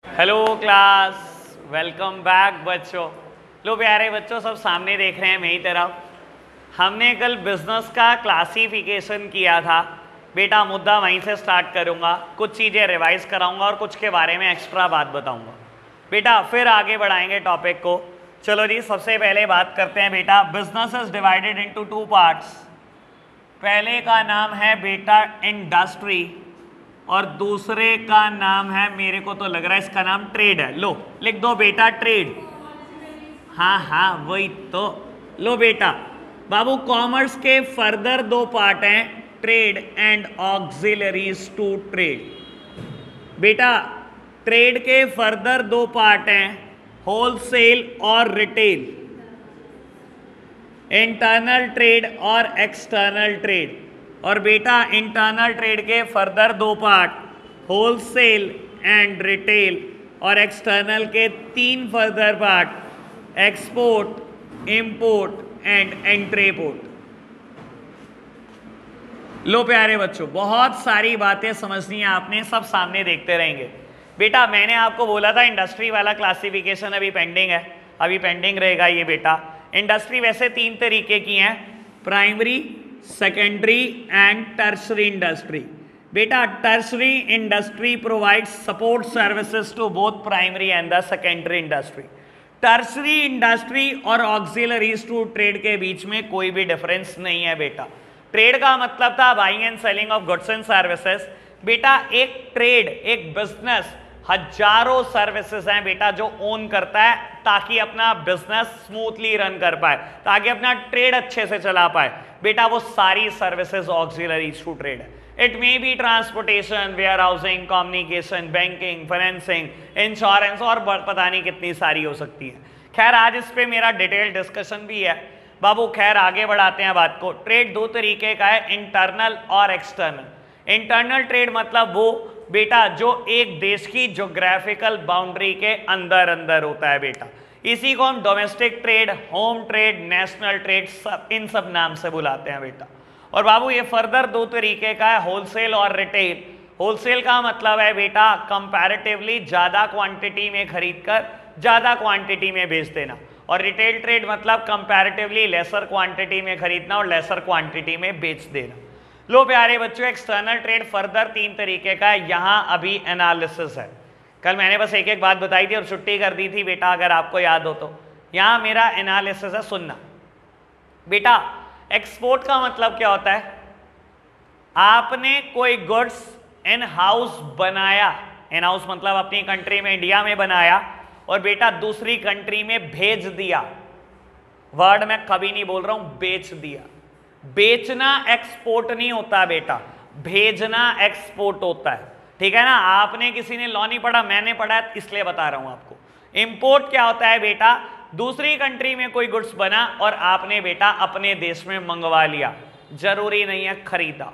Hello class, welcome back बच्चों। लो प्यारे बच्चों, सब सामने देख रहे हैं मेरी तरफ। हमने कल बिजनेस का क्लासिफिकेशन किया था बेटा, मुद्दा वहीं से स्टार्ट करूंगा, कुछ चीज़ें रिवाइज कराऊंगा और कुछ के बारे में एक्स्ट्रा बात बताऊंगा बेटा, फिर आगे बढ़ाएंगे टॉपिक को। चलो जी, सबसे पहले बात करते हैं बेटा, business is divided into two parts. पहले का नाम है बेटा इंडस्ट्री और दूसरे का नाम है, मेरे को तो लग रहा है इसका नाम ट्रेड है। लो लिख दो बेटा ट्रेड। हाँ वही तो। लो बेटा बाबू, कॉमर्स के फर्दर दो पार्ट हैं, trade and auxiliaries to trade. बेटा ट्रेड के फर्दर दो पार्ट हैं, होलसेल और रिटेल, इंटरनल ट्रेड और एक्सटर्नल ट्रेड। और बेटा इंटरनल ट्रेड के फर्दर दो पार्ट, होलसेल एंड रिटेल, और एक्सटर्नल के तीन further part, export, import and entrepot. लो प्यारे बच्चों, बहुत सारी बातें समझनी है आपने, सब सामने देखते रहेंगे बेटा। मैंने आपको बोला था इंडस्ट्री वाला क्लासिफिकेशन अभी पेंडिंग है, अभी पेंडिंग रहेगा ये बेटा। इंडस्ट्री वैसे तीन तरीके की हैं, primary, secondary and tertiary industry. बेटा tertiary industry provides support services to both primary and the secondary industry. Tertiary industry और ऑक्सिलरीज टू ट्रेड के बीच में कोई भी डिफरेंस नहीं है बेटा। ट्रेड का मतलब था buying and selling of goods and services. बेटा एक ट्रेड, एक बिजनेस हजारों सर्विसेज हैं बेटा जो ओन करता है ताकि अपना बिजनेस स्मूथली रन कर पाए, ताकि अपना ट्रेड अच्छे से चला पाए बेटा। वो सारी सर्विसेज ऑक्सिलरीज टू ट्रेड है। It may be transportation, warehousing, communication, banking, financing, insurance और पता नहीं कितनी सारी हो सकती है। खैर आज इस पे मेरा डिटेल डिस्कशन भी है बाबू। खैर आगे बढ़ाते हैं बात को। ट्रेड दो तरीके का है, इंटरनल और एक्सटर्नल। इंटरनल ट्रेड मतलब वो बेटा जो एक देश की ज्योग्राफिकल बाउंड्री के अंदर अंदर होता है बेटा। इसी को हम domestic trade, home trade, national trade, सब इन सब नाम से बुलाते हैं बेटा। और बाबू ये फर्दर दो तरीके का है, होलसेल और रिटेल। होलसेल का मतलब है बेटा कंपैरेटिवली ज्यादा क्वांटिटी में खरीदकर ज्यादा क्वांटिटी में बेच देना, और रिटेल ट्रेड मतलब कंपैरेटिवली लेसर क्वांटिटी में खरीदना और लेसर क्वांटिटी में बेच देना। लो प्यारे बच्चों, एक्सटर्नल ट्रेड फर्दर तीन तरीके का है, यहां अभी एनालिसिस है। कल मैंने बस एक एक बात बताई थी और छुट्टी कर दी थी बेटा, अगर आपको याद हो तो। यहां मेरा एनालिसिस है, सुनना बेटा। एक्सपोर्ट का मतलब क्या होता है? आपने कोई गुड्स इन हाउस बनाया, इन हाउस मतलब अपनी कंट्री में, इंडिया में बनाया, और बेटा दूसरी कंट्री में भेज दिया। वर्ड मैं कभी नहीं बोल रहा हूं, बेच दिया। बेचना एक्सपोर्ट नहीं होता बेटा, भेजना एक्सपोर्ट होता है, ठीक है ना। आपने किसी ने लॉ नहीं पढ़ा, मैंने पढ़ा है इसलिए बता रहा हूं आपको। इंपोर्ट क्या होता है बेटा? दूसरी कंट्री में कोई गुड्स बना और आपने बेटा अपने देश में मंगवा लिया, जरूरी नहीं है खरीदा।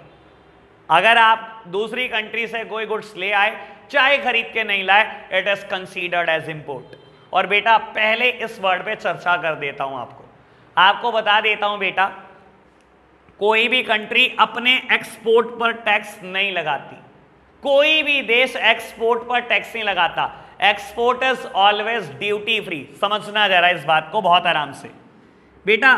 अगर आप दूसरी कंट्री से कोई गुड्स ले आए, चाहे खरीद के नहीं लाए, it is considered as import. और बेटा पहले इस वर्ड पे चर्चा कर देता हूं, आपको बता देता हूं बेटा, कोई भी कंट्री अपने एक्सपोर्ट पर टैक्स नहीं लगाती। कोई भी देश एक्सपोर्ट पर टैक्स नहीं लगाता। Export is always duty free. समझना जरा इस बात को बहुत आराम से बेटा।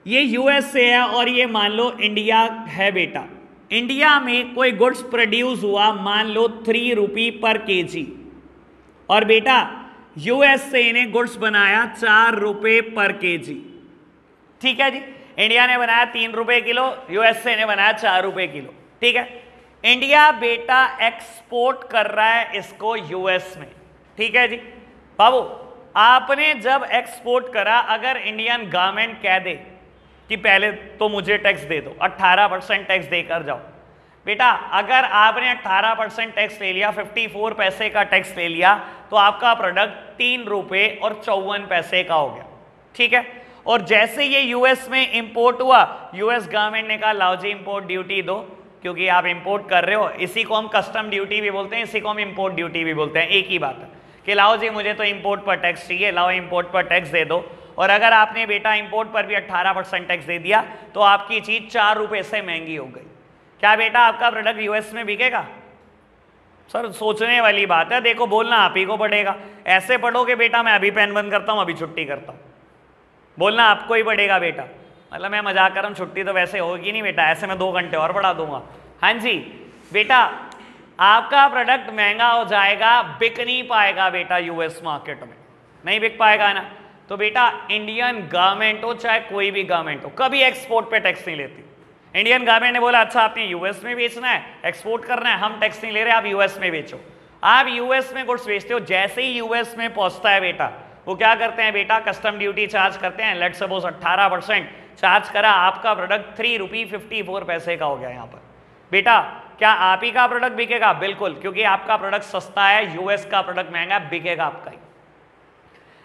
ये यूएसए है और ये मान लो इंडिया है बेटा। इंडिया में कोई गुड्स प्रोड्यूस हुआ, मान लो 3 रुपये पर केजी, और बेटा यूएसए ने गुड्स बनाया 4 रुपये पर केजी, ठीक है जी। इंडिया ने बनाया 3 रुपये किलो, यूएसए ने बनाया 4 रुपये किलो, ठीक है। इंडिया बेटा एक्सपोर्ट कर रहा है इसको यूएस में, ठीक है जी। बाबू आपने जब एक्सपोर्ट करा, अगर इंडियन गवर्नमेंट कह दे कि पहले तो मुझे टैक्स दे दो, 18% टैक्स देकर जाओ बेटा, अगर आपने 18% टैक्स ले लिया, 54 पैसे का टैक्स ले लिया, तो आपका प्रोडक्ट 3 रुपये और 54 पैसे का हो गया, ठीक है। और जैसे ये यूएस में इंपोर्ट हुआ, यूएस गवर्नमेंट ने कहा लाओ जी इंपोर्ट ड्यूटी दो, क्योंकि आप इंपोर्ट कर रहे हो। इसी को हम कस्टम ड्यूटी भी बोलते हैं, इसी को हम इंपोर्ट ड्यूटी भी बोलते हैं, एक ही बात है कि लाओ जी मुझे तो इंपोर्ट पर टैक्स चाहिए, लाओ इंपोर्ट पर टैक्स दे दो। और अगर आपने बेटा इंपोर्ट पर भी 18% टैक्स दे दिया, तो आपकी चीज 4 रुपये से महंगी हो गई। क्या बेटा आपका प्रोडक्ट यूएस में बिकेगा? सर सोचने वाली बात है, देखो बोलना आप ही को पड़ेगा। ऐसे पढ़ोगे बेटा मैं अभी पेन बंद करता हूं, अभी छुट्टी करता हूं, बोलना आपको ही पड़ेगा बेटा। मतलब मैं मजाक कर रहा हूं, छुट्टी तो वैसे होगी नहीं बेटा, ऐसे मैं 2 घंटे और बढ़ा दूंगा। हाँ जी बेटा, आपका प्रोडक्ट महंगा हो जाएगा, बिक नहीं पाएगा बेटा यूएस मार्केट में, नहीं बिक पाएगा ना। तो बेटा इंडियन गवर्नमेंट हो चाहे कोई भी गवर्नमेंट हो, कभी एक्सपोर्ट पे टैक्स नहीं लेती। इंडियन गवर्नमेंट ने बोला अच्छा आपने यूएस में बेचना है, एक्सपोर्ट करना है, हम टैक्स नहीं ले रहे, आप यूएस में बेचो। आप यूएस में गुड्स बेचते हो, जैसे ही यूएस में पहुंचता है बेटा, वो क्या करते हैं बेटा, कस्टम ड्यूटी चार्ज करते हैं। लेट्स सपोज 18% चार्ज करा, आपका प्रोडक्ट 3 रुपये 54 पैसे का हो गया यहाँ पर। बेटा क्या आप ही का प्रोडक्ट बिकेगा? बिल्कुल, क्योंकि आपका प्रोडक्ट सस्ता है, यूएस का प्रोडक्ट महंगा है, बिकेगा आपका ही।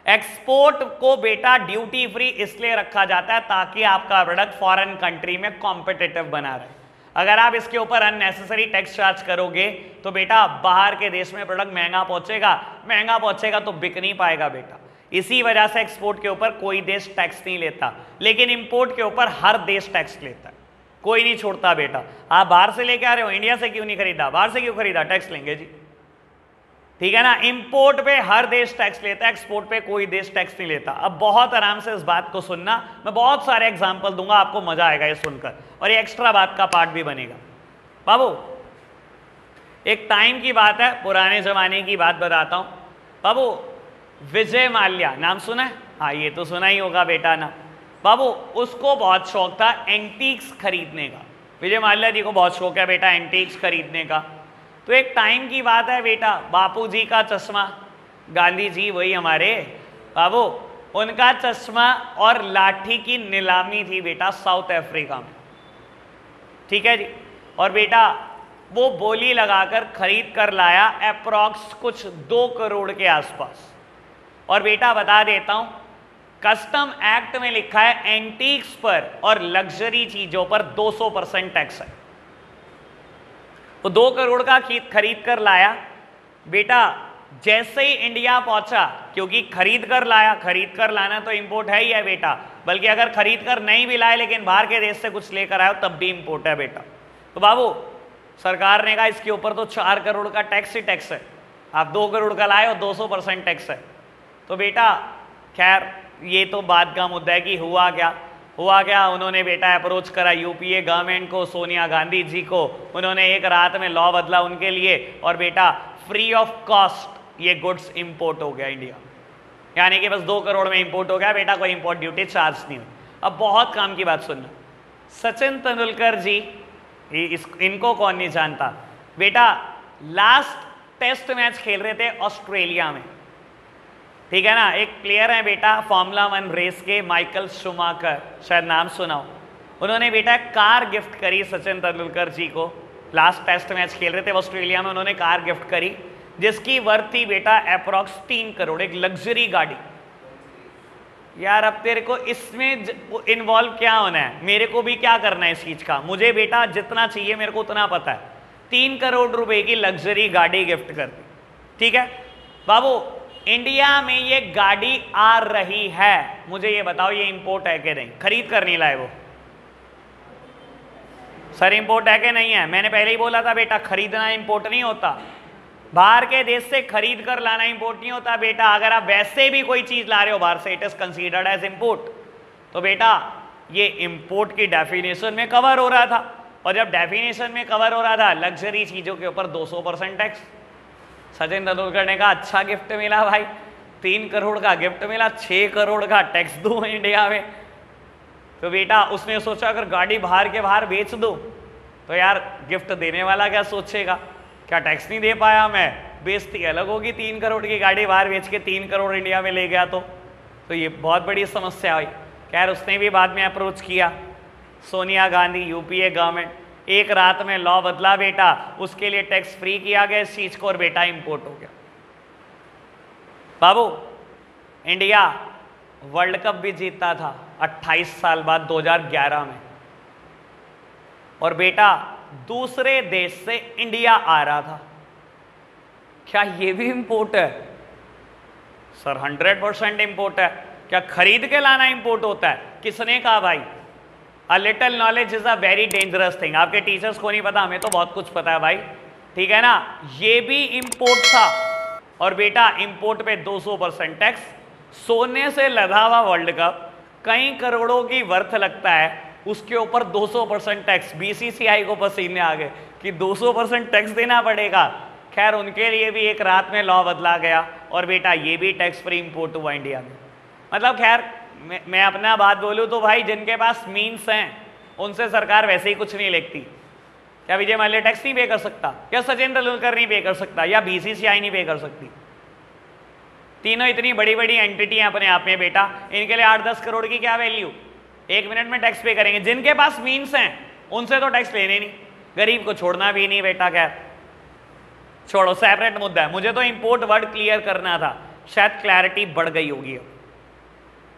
एक्सपोर्ट को बेटा ड्यूटी फ्री इसलिए रखा जाता है ताकि आपका प्रोडक्ट फॉरेन कंट्री में कॉम्पिटिटिव बना रहे। अगर आप इसके ऊपर अननेसेसरी टैक्स चार्ज करोगे तो बेटा बाहर के देश में प्रोडक्ट महंगा पहुंचेगा तो बिक नहीं पाएगा बेटा। इसी वजह से एक्सपोर्ट के ऊपर कोई देश टैक्स नहीं लेता, लेकिन इंपोर्ट के ऊपर हर देश टैक्स लेता है, कोई नहीं छोड़ता बेटा। आप बाहर से लेके आ रहे हो, इंडिया से क्यों नहीं खरीदा, बाहर से क्यों खरीदा, टैक्स लेंगे जी, ठीक है ना। इंपोर्ट पे हर देश टैक्स लेता है, एक्सपोर्ट पे कोई देश टैक्स नहीं लेता। अब बहुत आराम से इस बात को सुनना, मैं बहुत सारे एग्जांपल दूंगा, आपको मजा आएगा ये सुनकर, और ये एक्स्ट्रा बात का पार्ट भी बनेगा। बाबू एक टाइम की बात है, पुराने जमाने की बात बताता हूं। बाबू विजय माल्या नाम सुना है? हाँ ये तो सुना ही होगा बेटा ना। बाबू उसको बहुत शौक था एंटीक्स खरीदने का, विजय माल्या जी को बहुत शौक है बेटा एंटीक्स खरीदने का। तो एक टाइम की बात है बेटा, बापू जी का चश्मा, गांधी जी वही हमारे बाबू, उनका चश्मा और लाठी की नीलामी थी बेटा साउथ अफ्रीका में, ठीक है जी। और बेटा वो बोली लगाकर खरीद कर लाया अप्रॉक्स कुछ 2 करोड़ के आसपास। और बेटा बता देता हूं, कस्टम एक्ट में लिखा है एंटीक्स पर और लग्जरी चीजों पर 200% टैक्स है। तो 2 करोड़ का खरीद कर लाया बेटा, जैसे ही इंडिया पहुंचा, क्योंकि खरीद कर लाना तो इंपोर्ट है ही है बेटा, बल्कि अगर खरीद कर नहीं भी लाए लेकिन बाहर के देश से कुछ लेकर आए तब भी इंपोर्ट है बेटा। तो बाबू सरकार ने कहा इसके ऊपर तो 4 करोड़ का टैक्स ही टैक्स है, आप 2 करोड़ का लाए और 200% टैक्स है। तो बेटा खैर ये तो बात का मुद्दा है कि हुआ क्या, उन्होंने बेटा अप्रोच करा यूपीए गवर्नमेंट को, सोनिया गांधी जी को, उन्होंने एक रात में लॉ बदला उनके लिए, और बेटा फ्री ऑफ कॉस्ट ये गुड्स इंपोर्ट हो गया इंडिया, यानी कि बस 2 करोड़ में इंपोर्ट हो गया बेटा, कोई इंपोर्ट ड्यूटी चार्ज नहीं हुई। अब बहुत काम की बात सुनना, सचिन तेंदुलकर जी, इनको कौन नहीं जानता बेटा, लास्ट टेस्ट मैच खेल रहे थे ऑस्ट्रेलिया में, ठीक है ना। एक प्लेयर है बेटा फॉर्मूला 1 रेस के, माइकल शूमाकर, शायद नाम सुना हो। उन्होंने बेटा कार गिफ्ट करी सचिन तेंदुलकर जी को, लास्ट टेस्ट मैच खेल रहे थे ऑस्ट्रेलिया में, उन्होंने कार गिफ्ट करी जिसकी वर्थ थी बेटा अप्रॉक्स 3 करोड़, एक लग्जरी गाड़ी। यार अब तेरे को इसमें इन्वॉल्व क्या होना है, मेरे को भी क्या करना है इस चीज का, मुझे बेटा जितना चाहिए मेरे को उतना पता है। 3 करोड़ रुपए की लग्जरी गाड़ी गिफ्ट कर दी, ठीक है बाबू। इंडिया में ये गाड़ी आ रही है, मुझे ये बताओ ये इंपोर्ट है कि नहीं, खरीद कर नहीं लाए वो, सर इंपोर्ट है कि नहीं है? मैंने पहले ही बोला था बेटा खरीदना इंपोर्ट नहीं होता, बाहर के देश से खरीद कर लाना इंपोर्ट नहीं होता बेटा। अगर आप वैसे भी कोई चीज ला रहे हो बाहर से, it is considered as import. तो बेटा ये इंपोर्ट की डेफिनेशन में कवर हो रहा था, और जब डेफिनेशन में कवर हो रहा था लग्जरी चीजों के ऊपर 200% टैक्स। सचिन तेंदुलकर ने कहा अच्छा गिफ्ट मिला भाई, 3 करोड़ का गिफ्ट मिला, 6 करोड़ का टैक्स दूं इंडिया में। तो बेटा उसने सोचा अगर गाड़ी बाहर के बाहर बेच दूं तो यार गिफ्ट देने वाला क्या सोचेगा, क्या टैक्स नहीं दे पाया मैं, बेइज्जती अलग होगी। 3 करोड़ की गाड़ी बाहर बेच के 3 करोड़ इंडिया में ले गया तो ये बहुत बड़ी समस्या हुई। खैर उसने भी बाद में अप्रोच किया, सोनिया गांधी यूपीए गवर्नमेंट, एक रात में लॉ बदला बेटा, उसके लिए टैक्स फ्री किया गया इस चीज को, और बेटा इंपोर्ट हो गया। बाबू इंडिया वर्ल्ड कप भी जीता था 28 साल बाद 2011 में, और बेटा दूसरे देश से इंडिया आ रहा था। क्या ये भी इंपोर्ट है? सर 100% इंपोर्ट है। क्या खरीद के लाना इंपोर्ट होता है? किसने कहा भाई? A little knowledge is a very dangerous thing. आपके टीचर्स को नहीं पता, हमें तो बहुत कुछ पता है भाई। ठीक है ना, ये भी इंपोर्ट था और बेटा इंपोर्ट पे 200% टैक्स। सोने से लदा हुआ वर्ल्ड कप कई करोड़ों की वर्थ लगता है, उसके ऊपर 200% टैक्स। बीसीसीआई को पसीने आ गए कि 200% टैक्स देना पड़ेगा। खैर उनके लिए भी एक रात में लॉ बदला गया और बेटा ये भी टैक्स फ्री इंपोर्ट हुआ इंडिया में। मतलब खैर मैं अपना बात बोलूँ तो भाई जिनके पास मीन्स हैं उनसे सरकार वैसे ही कुछ नहीं लेती। क्या विजय माल्या टैक्स नहीं पे कर सकता, क्या सचिन तेंदुलकर नहीं पे कर सकता, या बीसीसीआई नहीं पे कर सकती? तीनों इतनी बड़ी बड़ी एंटिटी हैं अपने आप में बेटा, इनके लिए 8-10 करोड़ की क्या वैल्यू, 1 मिनट में टैक्स पे करेंगे। जिनके पास मीन्स हैं उनसे तो टैक्स लेने नहीं, गरीब को छोड़ना भी नहीं बेटा। खैर छोड़ो, सेपरेट मुद्दा है। मुझे तो इंपोर्ट वर्ड क्लियर करना था, शायद क्लैरिटी बढ़ गई होगी।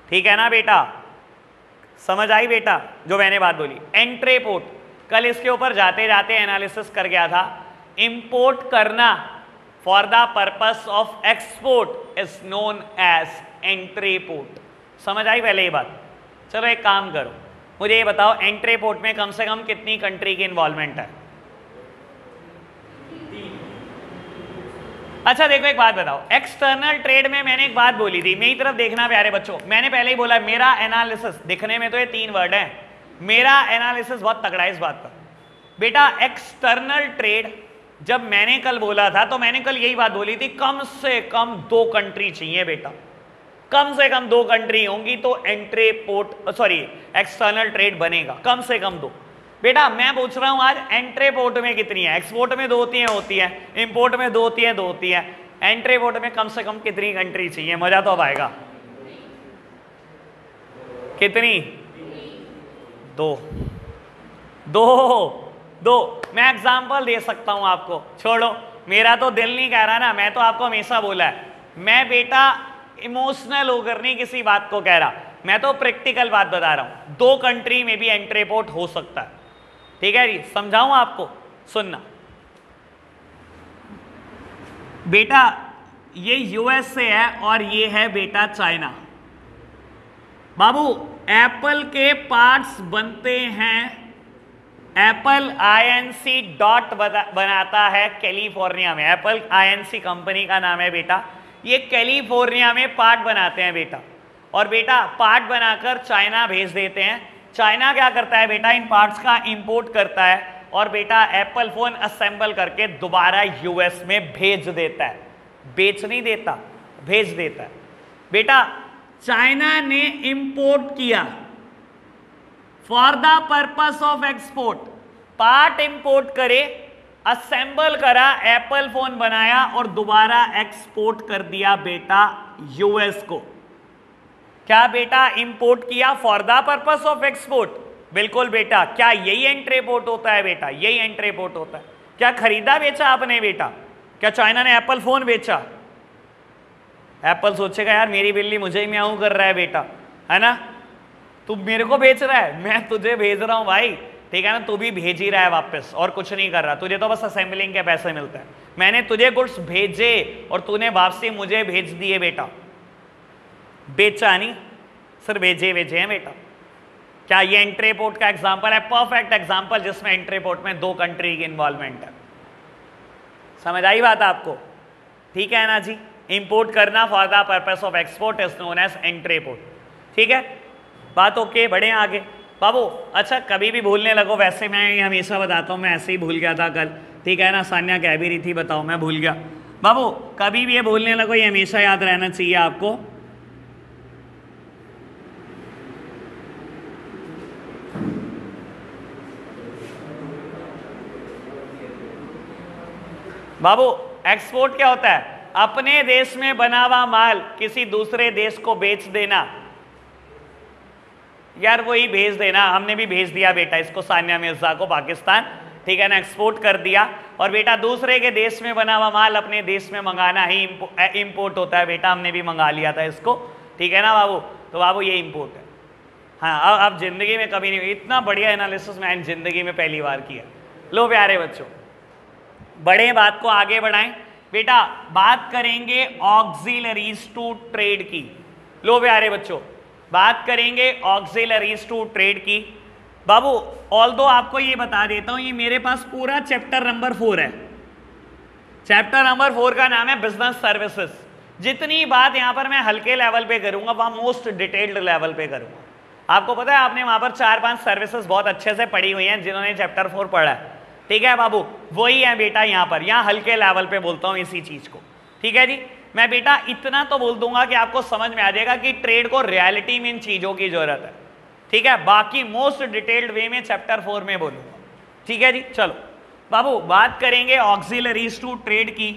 ठीक है ना बेटा, समझ आई बेटा जो मैंने बात बोली। एंट्रीपोर्ट, कल इसके ऊपर जाते जाते एनालिसिस कर गया था। इंपोर्ट करना for the purpose of export is known as entrepot. समझ आई पहले ये बात? चलो एक काम करो, मुझे ये बताओ एंट्रीपोर्ट में कम से कम कितनी कंट्री की इन्वॉल्वमेंट है? अच्छा देखो एक बात बताओ, एक्सटर्नल ट्रेड में मैंने एक बात बोली थी, मेरी तरफ देखना प्यारे बच्चों। मैंने पहले ही बोला मेरा एनालिसिस, दिखने में तो ये 3 वर्ड हैं, मेरा एनालिसिस बहुत तगड़ा है इस बात पर बेटा। एक्सटर्नल ट्रेड जब मैंने कल बोला था तो मैंने कल यही बात बोली थी, कम से कम 2 कंट्री चाहिए बेटा, कम से कम 2 कंट्री होंगी तो एक्सटर्नल ट्रेड बनेगा, कम से कम 2। बेटा मैं पूछ रहा हूं आज एंट्रीपोर्ट में कितनी है? एक्सपोर्ट में 2 होती है, इंपोर्ट में 2 होती है, एंट्रीपोर्ट में कम से कम कितनी कंट्री चाहिए? मजा तो अब आएगा। कितनी? 2। मैं एग्जाम्पल दे सकता हूं आपको, छोड़ो मेरा तो दिल नहीं कह रहा ना, मैं तो आपको हमेशा बोला है, मैं बेटा इमोशनल होकर नहीं किसी बात को कह रहा, मैं तो प्रैक्टिकल बात बता रहा हूं। 2 कंट्री में भी एंट्रीपोर्ट हो सकता है, ठीक है जी। समझाऊं आपको, सुनना बेटा, ये यूएसए है और ये है बेटा चाइना। बाबू एप्पल के पार्ट्स बनते हैं, एप्पल आईएनसी डॉट बनाता है कैलिफोर्निया में, एप्पल आईएनसी कंपनी का नाम है बेटा। ये कैलिफोर्निया में पार्ट बनाते हैं बेटा, और बेटा पार्ट बनाकर चाइना भेज देते हैं। चाइना क्या करता है बेटा, इन पार्ट्स का इंपोर्ट करता है और बेटा एप्पल फोन असेंबल करके दोबारा यूएस में भेज देता है। बेच नहीं देता, भेज देता है बेटा। चाइना ने इंपोर्ट किया for the purpose of export, part import करे, असेंबल करा, एप्पल फोन बनाया और दोबारा एक्सपोर्ट कर दिया बेटा यूएस को। क्या बेटा इंपोर्ट किया for the purpose of export? बिल्कुल बेटा। क्या यही एंट्रीपोर्ट होता है बेटा? यही एंट्रीपोर्ट होता है। क्या खरीदा बेचा आपने बेटा? क्या चाइना ने एप्पल फोन बेचा? एप्पल सोचेगा यार मेरी बिल्ली मुझे ही म्याऊं कर रहा है बेटा, है ना, तू मेरे को बेच रहा है, मैं तुझे भेज रहा हूं भाई, ठीक है ना, तू भी भेज ही रहा है वापस और कुछ नहीं कर रहा, तुझे तो बस असेंबलिंग के पैसे मिलते हैं। मैंने तुझे गुड्स भेजे और तूने वापसी मुझे भेज दिए बेटा, बेचा नहीं, सिर्फ भेजे हैं बेटा। क्या ये एंट्रीपोर्ट का एग्जांपल है? परफेक्ट एग्जांपल, जिसमें एंट्रीपोर्ट में 2 कंट्री की इन्वॉल्वमेंट है। समझ आई बात आपको? ठीक है ना जी। इंपोर्ट करना for the purpose of export is known as entrepot. ठीक है, बात ओके, बढ़े आगे बाबू। अच्छा कभी भी भूलने लगो, वैसे मैं हमेशा बताता हूँ, मैं ऐसे ही भूल गया था कल, ठीक है ना, सान्या कह भी रही थी बताओ मैं भूल गया। बाबू कभी भी ये भूलने लगो, ये हमेशा याद रहना चाहिए आपको। बाबू एक्सपोर्ट क्या होता है? अपने देश में बना हुआ माल किसी दूसरे देश को बेच देना, यार वही भेज देना। हमने भी भेज दिया बेटा इसको, सानिया मिर्जा को पाकिस्तान, ठीक है ना, एक्सपोर्ट कर दिया। और बेटा दूसरे के देश में बना हुआ माल अपने देश में मंगाना ही इंपोर्ट होता है बेटा। हमने भी मंगा लिया था इसको, ठीक है ना बाबू। तो बाबू ये इंपोर्ट है। हाँ अब जिंदगी में कभी नहीं, इतना बढ़िया एनालिसिस मैंने जिंदगी में पहली बार किया। लो प्यारे बच्चों, बड़े बात को आगे बढ़ाएं बेटा, बात करेंगे ऑक्सिलरीज टू ट्रेड की। लो प्यारे बच्चों, बात करेंगे ऑक्सिलरीज टू ट्रेड की। बाबू ऑल्दो आपको ये बता देता हूं, ये मेरे पास पूरा चैप्टर नंबर 4 है, चैप्टर नंबर 4 का नाम है बिजनेस सर्विसेज। जितनी बात यहां पर मैं हल्के लेवल पे करूंगा वहां मोस्ट डिटेल्ड लेवल पे करूंगा। आपको पता है आपने वहां पर 4-5 सर्विसेज बहुत अच्छे से पढ़ी हुई हैं जिन्होंने चैप्टर 4 पढ़ा है, ठीक है बाबू, वही है बेटा यहां पर। यहां हल्के लेवल पे बोलता हूं इसी चीज को, ठीक है जी। मैं बेटा इतना तो बोल दूंगा कि आपको समझ में आ जाएगा कि ट्रेड को रियलिटी में इन चीजों की जरूरत है, ठीक है। बाकी मोस्ट डिटेल्ड वे में चैप्टर 4 में बोलूंगा, ठीक है जी। चलो बाबू बात करेंगे ऑक्सिलरीज टू ट्रेड की।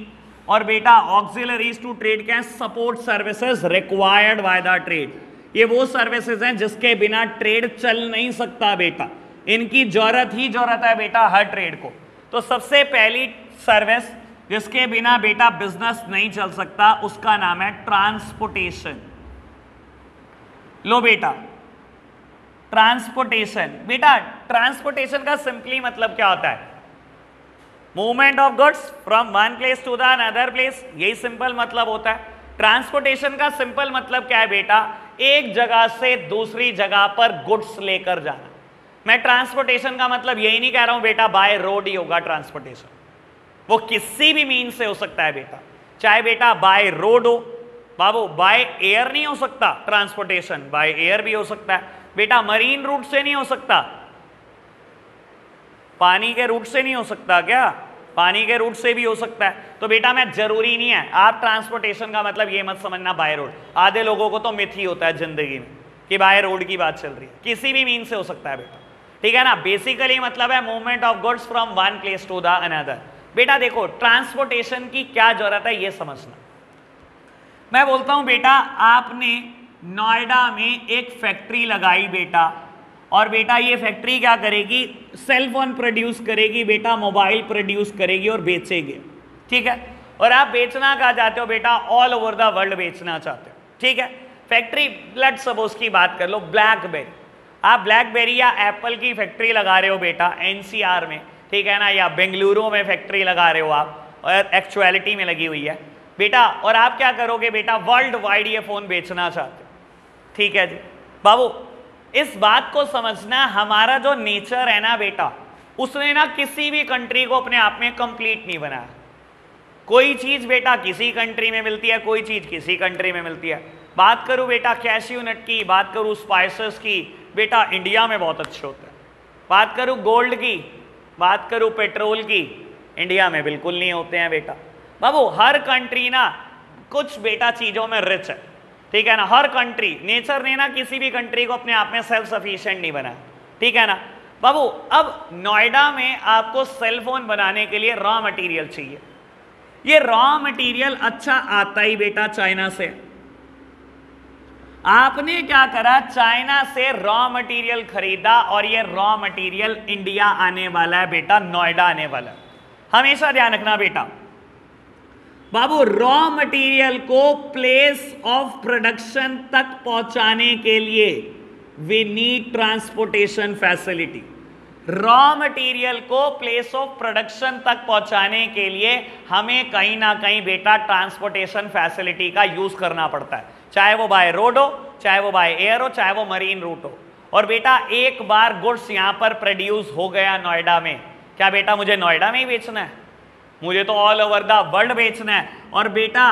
और बेटा ऑक्सिलरीज टू ट्रेड क्या है? Support services required by the trade. ये वो सर्विसेज हैं जिसके बिना ट्रेड चल नहीं सकता बेटा, इनकी जरूरत ही जरूरत है बेटा हर ट्रेड को। तो सबसे पहली सर्विस जिसके बिना बेटा बिजनेस नहीं चल सकता उसका नाम है ट्रांसपोर्टेशन। लो बेटा ट्रांसपोर्टेशन। बेटा ट्रांसपोर्टेशन का सिंपली मतलब क्या होता है? Movement of goods from one place to the another place, यही सिंपल मतलब होता है। ट्रांसपोर्टेशन का सिंपल मतलब क्या है बेटा? एक जगह से दूसरी जगह पर गुड्स लेकर जाना। मैं ट्रांसपोर्टेशन का मतलब यही नहीं कह रहा हूं बेटा बाय रोड ही होगा ट्रांसपोर्टेशन, वो किसी भी मीन से हो सकता है बेटा, चाहे बेटा बाय रोड हो बाबू, बाय एयर नहीं हो सकता ट्रांसपोर्टेशन, बाय एयर भी हो सकता है बेटा, मरीन रूट से नहीं हो सकता, पानी के रूट से नहीं हो सकता क्या? पानी के रूट से भी हो सकता है। तो बेटा मैं जरूरी नहीं है, आप ट्रांसपोर्टेशन का मतलब ये मत समझना बाय रोड। आधे लोगों को तो मिथ ही होता है जिंदगी में कि बाय रोड की बात चल रही है, किसी भी मीन से हो सकता है बेटा, ठीक है ना। बेसिकली मतलब है movement of goods from one place to the another. बेटा देखो ट्रांसपोर्टेशन की क्या जरूरत है ये समझना। मैं बोलता हूं बेटा आपने नोएडा में एक फैक्ट्री लगाई बेटा, और बेटा ये फैक्ट्री क्या करेगी? सेल फोन प्रोड्यूस करेगी बेटा, मोबाइल प्रोड्यूस करेगी और बेचेगी, ठीक है। और आप बेचना कहाँ चाहते हो बेटा? ऑल ओवर द वर्ल्ड बेचना चाहते हो, ठीक है। फैक्ट्री लेट सपोज की बात कर लो ब्लैकबेरी, आप ब्लैकबेरी या एप्पल की फैक्ट्री लगा रहे हो बेटा एनसीआर में, ठीक है ना, या बेंगलुरु में फैक्ट्री लगा रहे हो आप, और एक्चुअलिटी में लगी हुई है बेटा। और आप क्या करोगे बेटा? वर्ल्ड वाइड ये फोन बेचना चाहते हो, ठीक है जी। बाबू इस बात को समझना, हमारा जो नेचर है ना बेटा, उसने ना किसी भी कंट्री को अपने आप में कंप्लीट नहीं बनाया। कोई चीज बेटा किसी कंट्री में मिलती है, कोई चीज किसी कंट्री में मिलती है। बात करूं बेटा कैश्यू नट की, बात करूं स्पाइसेस की, बेटा इंडिया में बहुत अच्छे होते हैं। बात करूं गोल्ड की, बात करूं पेट्रोल की, इंडिया में बिल्कुल नहीं होते हैं बेटा। बाबू हर कंट्री ना कुछ बेटा चीजों में रिच है, ठीक है ना। हर कंट्री, नेचर ने ना किसी भी कंट्री को अपने आप में सेल्फ सफिशिएंट नहीं बनाया, ठीक है ना। बाबू अब नोएडा में आपको सेल फोन बनाने के लिए रॉ मटेरियल चाहिए। ये रॉ मटेरियल अच्छा आता ही बेटा चाइना से। आपने क्या करा? चाइना से रॉ मटेरियल खरीदा और ये रॉ मटेरियल इंडिया आने वाला है बेटा, नोएडा आने वाला है। हमेशा ध्यान रखना बेटा बाबू, रॉ मटेरियल को प्लेस ऑफ प्रोडक्शन तक पहुंचाने के लिए we need transportation facility. Raw material को प्लेस ऑफ प्रोडक्शन तक पहुंचाने के लिए हमें कहीं ना कहीं बेटा ट्रांसपोर्टेशन फैसिलिटी का यूज करना पड़ता है, चाहे वो बाय रोड हो, चाहे वो बाय एयर हो, चाहे वो मरीन रूट हो। और बेटा एक बार गुड्स यहां पर प्रोड्यूस हो गया नोएडा में, क्या बेटा मुझे नोएडा में ही बेचना है? मुझे तो ऑल ओवर द वर्ल्ड बेचना है। और बेटा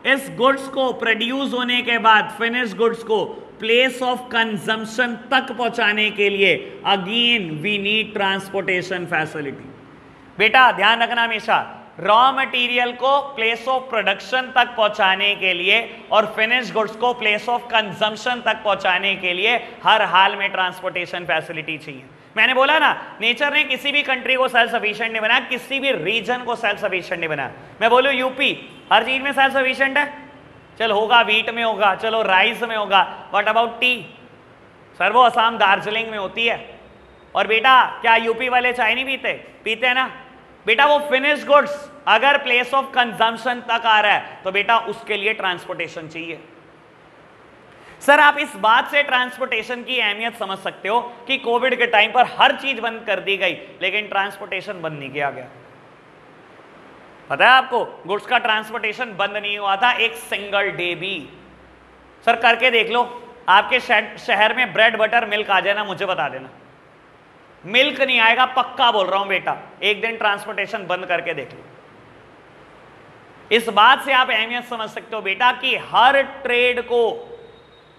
इस गुड्स को प्रोड्यूस होने के बाद फिनिश गुड्स को प्लेस ऑफ कंजम्पशन तक पहुंचाने के लिए again we need transportation facility. बेटा ध्यान रखना हमेशा, रॉ मटेरियल को प्लेस ऑफ प्रोडक्शन तक पहुंचाने के लिए और फिनिश गुड्स को प्लेस ऑफ कंजम्पशन तक पहुंचाने के लिए हर हाल में ट्रांसपोर्टेशन फैसिलिटी चाहिए। मैंने बोला ना नेचर ने किसी भी कंट्री को सेल्फ सफिशिएंट नहीं बनाया, किसी भी रीजन को सेल्फ सफिशिएंट नहीं बनाया। मैं बोलूं यूपी हर चीज में सेल्फ सफिशिएंट है, चल होगा वीट में होगा, चलो राइस में होगा, व्हाट अबाउट टी? सर वो असम दार्जिलिंग में होती है। और बेटा क्या यूपी वाले चाय नहीं पीते? पीते हैं ना बेटा। वो फिनिश गुड्स अगर प्लेस ऑफ कंजम्पशन तक आ रहा है तो बेटा उसके लिए ट्रांसपोर्टेशन चाहिए। सर आप इस बात से ट्रांसपोर्टेशन की अहमियत समझ सकते हो कि कोविड के टाइम पर हर चीज बंद कर दी गई लेकिन ट्रांसपोर्टेशन बंद नहीं किया गया। पता है आपको गुड्स का ट्रांसपोर्टेशन बंद नहीं हुआ था एक सिंगल डे भी। सर करके देख लो, आपके शहर में ब्रेड बटर मिल्क आ जाए ना, मुझे बता देना। मिल्क नहीं आएगा, पक्का बोल रहा हूं बेटा, एक दिन ट्रांसपोर्टेशन बंद करके देख लो। इस बात से आप अहमियत समझ सकते हो बेटा कि हर ट्रेड को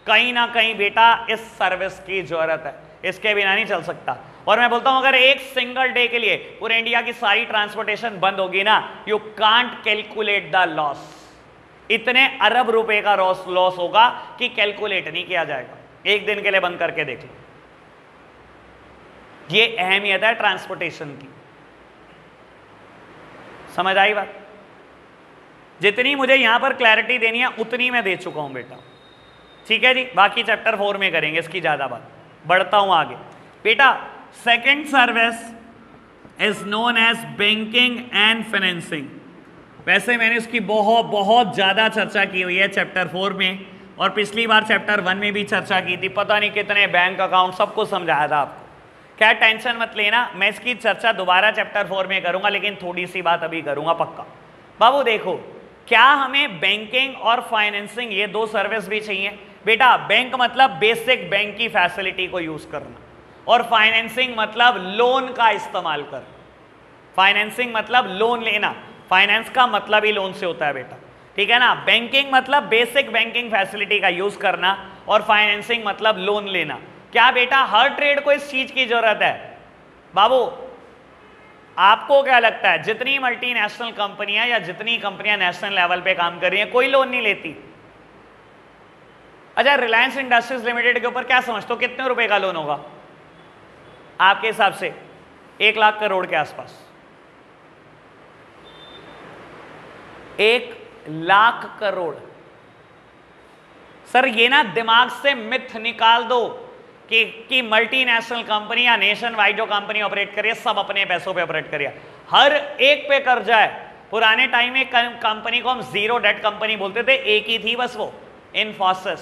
कहीं ना कहीं बेटा इस सर्विस की जरूरत है, इसके बिना नहीं चल सकता। और मैं बोलता हूं अगर एक सिंगल डे के लिए पूरे इंडिया की सारी ट्रांसपोर्टेशन बंद होगी ना, you can't calculate the loss. इतने अरब रुपए का लॉस होगा कि कैलकुलेट नहीं किया जाएगा। एक दिन के लिए बंद करके देख लो। ये अहमियत है ट्रांसपोर्टेशन की। समझ आई बात? जितनी मुझे यहां पर क्लैरिटी देनी है उतनी मैं दे चुका हूं बेटा, ठीक है जी। बाकी चैप्टर 4 में करेंगे इसकी ज्यादा बात। बढ़ता हूं आगे बेटा। Second service is known as banking and financing. वैसे मैंने इसकी बहुत ज्यादा चर्चा की हुई है चैप्टर 4 में, और पिछली बार चैप्टर 1 में भी चर्चा की थी। पता नहीं कितने बैंक अकाउंट सब कुछ समझाया था आपको। क्या टेंशन मत लेना, मैं इसकी चर्चा दोबारा चैप्टर 4 में करूंगा, लेकिन थोड़ी सी बात अभी करूंगा पक्का। बाबू देखो, क्या हमें बैंकिंग और फाइनेंसिंग ये दो सर्विस भी चाहिए बेटा? बैंक मतलब बेसिक बैंक की फैसिलिटी को यूज करना, और फाइनेंसिंग मतलब लोन का इस्तेमाल करना। फाइनेंसिंग मतलब लोन लेना, फाइनेंस का मतलब ही लोन से होता है बेटा, ठीक है ना। बैंकिंग मतलब बेसिक बैंकिंग फैसिलिटी का यूज करना, और फाइनेंसिंग मतलब लोन लेना। क्या बेटा हर ट्रेड को इस चीज की जरूरत है? बाबू आपको क्या लगता है जितनी मल्टीनेशनल कंपनियां या जितनी कंपनियां नेशनल लेवल पे काम कर रही हैं कोई लोन नहीं लेती? अच्छा, रिलायंस इंडस्ट्रीज लिमिटेड के ऊपर क्या समझते हो कितने रुपए का लोन होगा आपके हिसाब से? 1 लाख करोड़ के आसपास। 1 लाख करोड़। सर ये ना दिमाग से मिथ निकाल दो कि मल्टीनेशनल कंपनी या नेशन वाइड जो कंपनी ऑपरेट करिए सब अपने पैसों पे ऑपरेट करिए, हर एक पे कर्जा है। पुराने टाइम में कंपनी को हम जीरो डेट कंपनी बोलते थे, एक ही थी बस, वो इन्फोसिस।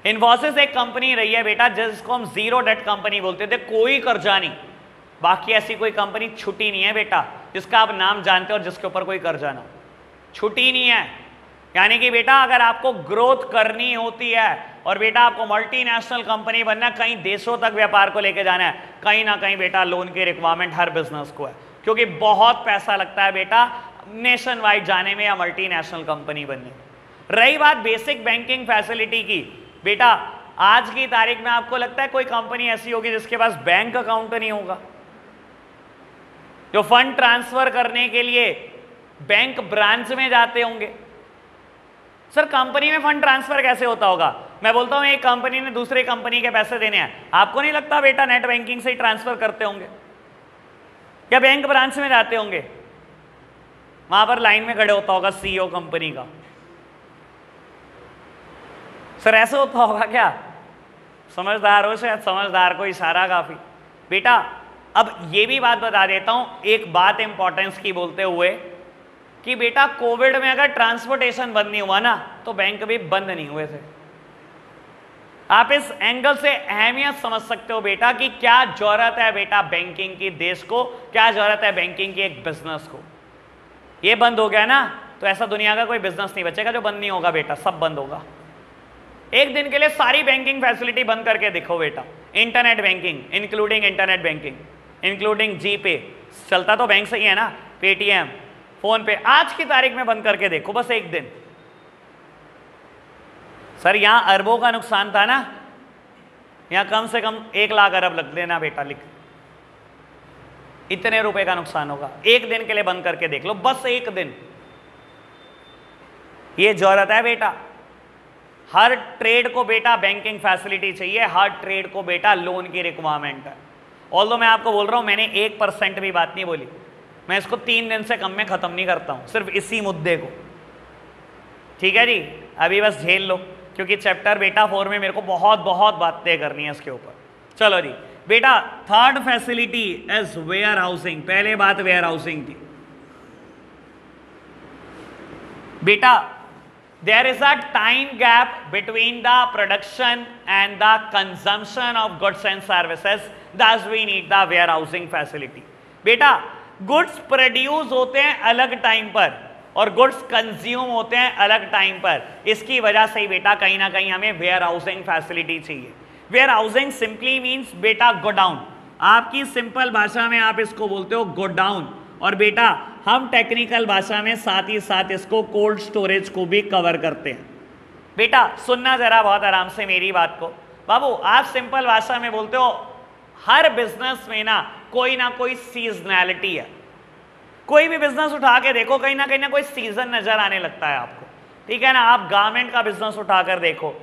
इन्फोसिस एक कंपनी रही है बेटा जिसको हम जीरो डेट कंपनी बोलते थे, कोई कर्जा नहीं। बाकी ऐसी कोई कंपनी छुट्टी नहीं है बेटा जिसका आप नाम जानते हो और जिसके ऊपर कोई कर्जा ना, छुट्टी नहीं है। यानी कि बेटा अगर आपको ग्रोथ करनी होती है और बेटा आपको मल्टीनेशनल कंपनी बनना, कई देशों तक व्यापार को लेके जाना है, कहीं ना कहीं बेटा लोन की रिक्वायरमेंट हर बिजनेस को है, क्योंकि बहुत पैसा लगता है बेटा नेशन वाइड जाने में या मल्टीनेशनल कंपनी बनने में। रही बात बेसिक बैंकिंग फैसिलिटी की, बेटा आज की तारीख में आपको लगता है कोई कंपनी ऐसी होगी जिसके पास बैंक अकाउंट नहीं होगा, जो फंड ट्रांसफर करने के लिए बैंक ब्रांच में जाते होंगे? सर कंपनी में फंड ट्रांसफर कैसे होता होगा? मैं बोलता हूं एक कंपनी ने दूसरे कंपनी के पैसे देने हैं, आपको नहीं लगता बेटा नेट बैंकिंग से ही ट्रांसफर करते होंगे या बैंक ब्रांच में जाते होंगे? वहां पर लाइन में खड़े होता होगा सीईओ कंपनी का। सर ऐसे होता होगा क्या? समझदार हो शायद, समझदार को इशारा काफी। बेटा अब ये भी बात बता देता हूं, एक बात इंपॉर्टेंस की बोलते हुए, कि बेटा कोविड में अगर ट्रांसपोर्टेशन बंद नहीं हुआ ना तो बैंक भी बंद नहीं हुए थे। आप इस एंगल से अहमियत समझ सकते हो बेटा कि क्या जरूरत है बेटा बैंकिंग की देश को, क्या जरूरत है बैंकिंग की एक बिजनेस को। ये बंद हो गया ना तो ऐसा दुनिया का कोई बिजनेस नहीं बचेगा जो बंद नहीं होगा बेटा, सब बंद होगा। एक दिन के लिए सारी बैंकिंग फैसिलिटी बंद करके देखो बेटा, internet banking including internet banking including GPay, चलता तो बैंक से ही है ना, पेटीएम, फोन पे, आज की तारीख में बंद करके देखो बस एक दिन। सर यहां अरबों का नुकसान था ना, यहां कम से कम 1 लाख अरब लग देना बेटा, लिख इतने रुपए का नुकसान होगा। एक दिन के लिए बंद करके देख लो, बस एक दिन। ये जरूरत है बेटा, हर ट्रेड को बेटा बैंकिंग फैसिलिटी चाहिए, हर ट्रेड को बेटा लोन की रिक्वायरमेंट है। ऑल्दो मैं आपको बोल रहा हूं मैंने 1% भी बात नहीं बोली, मैं इसको 3 दिन से कम में खत्म नहीं करता हूं, सिर्फ इसी मुद्दे को, ठीक है जी। अभी बस झेल लो क्योंकि चैप्टर बेटा 4 में मेरे को बहुत बातें करनी है इसके ऊपर। चलो जी बेटा, third facility is warehousing. पहले बात वेयर हाउसिंग की बेटा, there is a time gap between the production and the consumption of goods and services, thus we need the warehousing facility। बेटा गुड्स प्रोड्यूस होते हैं अलग टाइम पर और गुड्स कंज्यूम होते हैं अलग टाइम पर, इसकी वजह से ही बेटा कहीं ना कहीं हमें वेयर हाउसिंग फैसिलिटी चाहिए। वेयर हाउसिंग सिंपली मीन्स बेटा गोडाउन, आपकी सिंपल भाषा में आप इसको बोलते हो गोडाउन। और बेटा हम टेक्निकल भाषा में साथ ही साथ इसको कोल्ड स्टोरेज को भी कवर करते हैं। बेटा सुनना जरा बहुत आराम से मेरी बात को। बाबू आप सिंपल भाषा में बोलते हो, हर बिजनेस में ना कोई सीजनैलिटी है। कोई भी बिजनेस उठा के देखो, कहीं ना कोई सीजन नजर आने लगता है आपको, ठीक है ना। आप गारमेंट का बिजनेस उठाकर देखो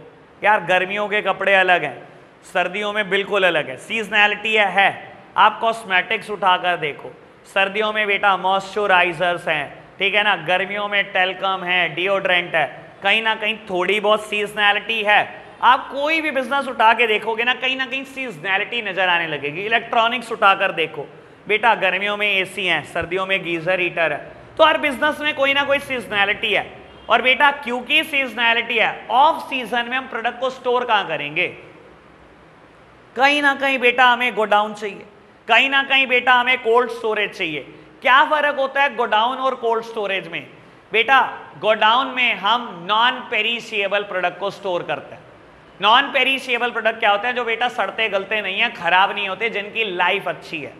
यार, गर्मियों के कपड़े अलग हैं, सर्दियों में बिल्कुल अलग है, सीजनैलिटी है। आप कॉस्मेटिक्स उठाकर देखो, सर्दियों में बेटा मॉइस्चराइजर्स हैं, ठीक है ना, गर्मियों में टेल्कम है, डिओड्रेंट है, कहीं ना कहीं थोड़ी बहुत सीजनैलिटी है। आप कोई भी बिजनेस उठा के देखोगे ना कहीं सीजनैलिटी नजर आने लगेगी। इलेक्ट्रॉनिक्स उठाकर देखो बेटा, गर्मियों में एसी है, सर्दियों में गीजर हीटर है, तो हर बिजनेस में कोई ना कोई सीजनैलिटी है। और बेटा क्योंकि सीजनैलिटी है, ऑफ सीजन में हम प्रोडक्ट को स्टोर कहां करेंगे? कहीं ना कहीं बेटा हमें गोडाउन चाहिए, कहीं ना कहीं बेटा हमें कोल्ड स्टोरेज चाहिए। क्या फर्क होता है गोडाउन और कोल्ड स्टोरेज में? बेटा गोडाउन में हम नॉन पेरिशेबल प्रोडक्ट को स्टोर करते हैं। नॉन पेरिशेबल प्रोडक्ट क्या होते हैं? जो बेटा सड़ते गलते नहीं है, खराब नहीं होते, जिनकी लाइफ अच्छी है,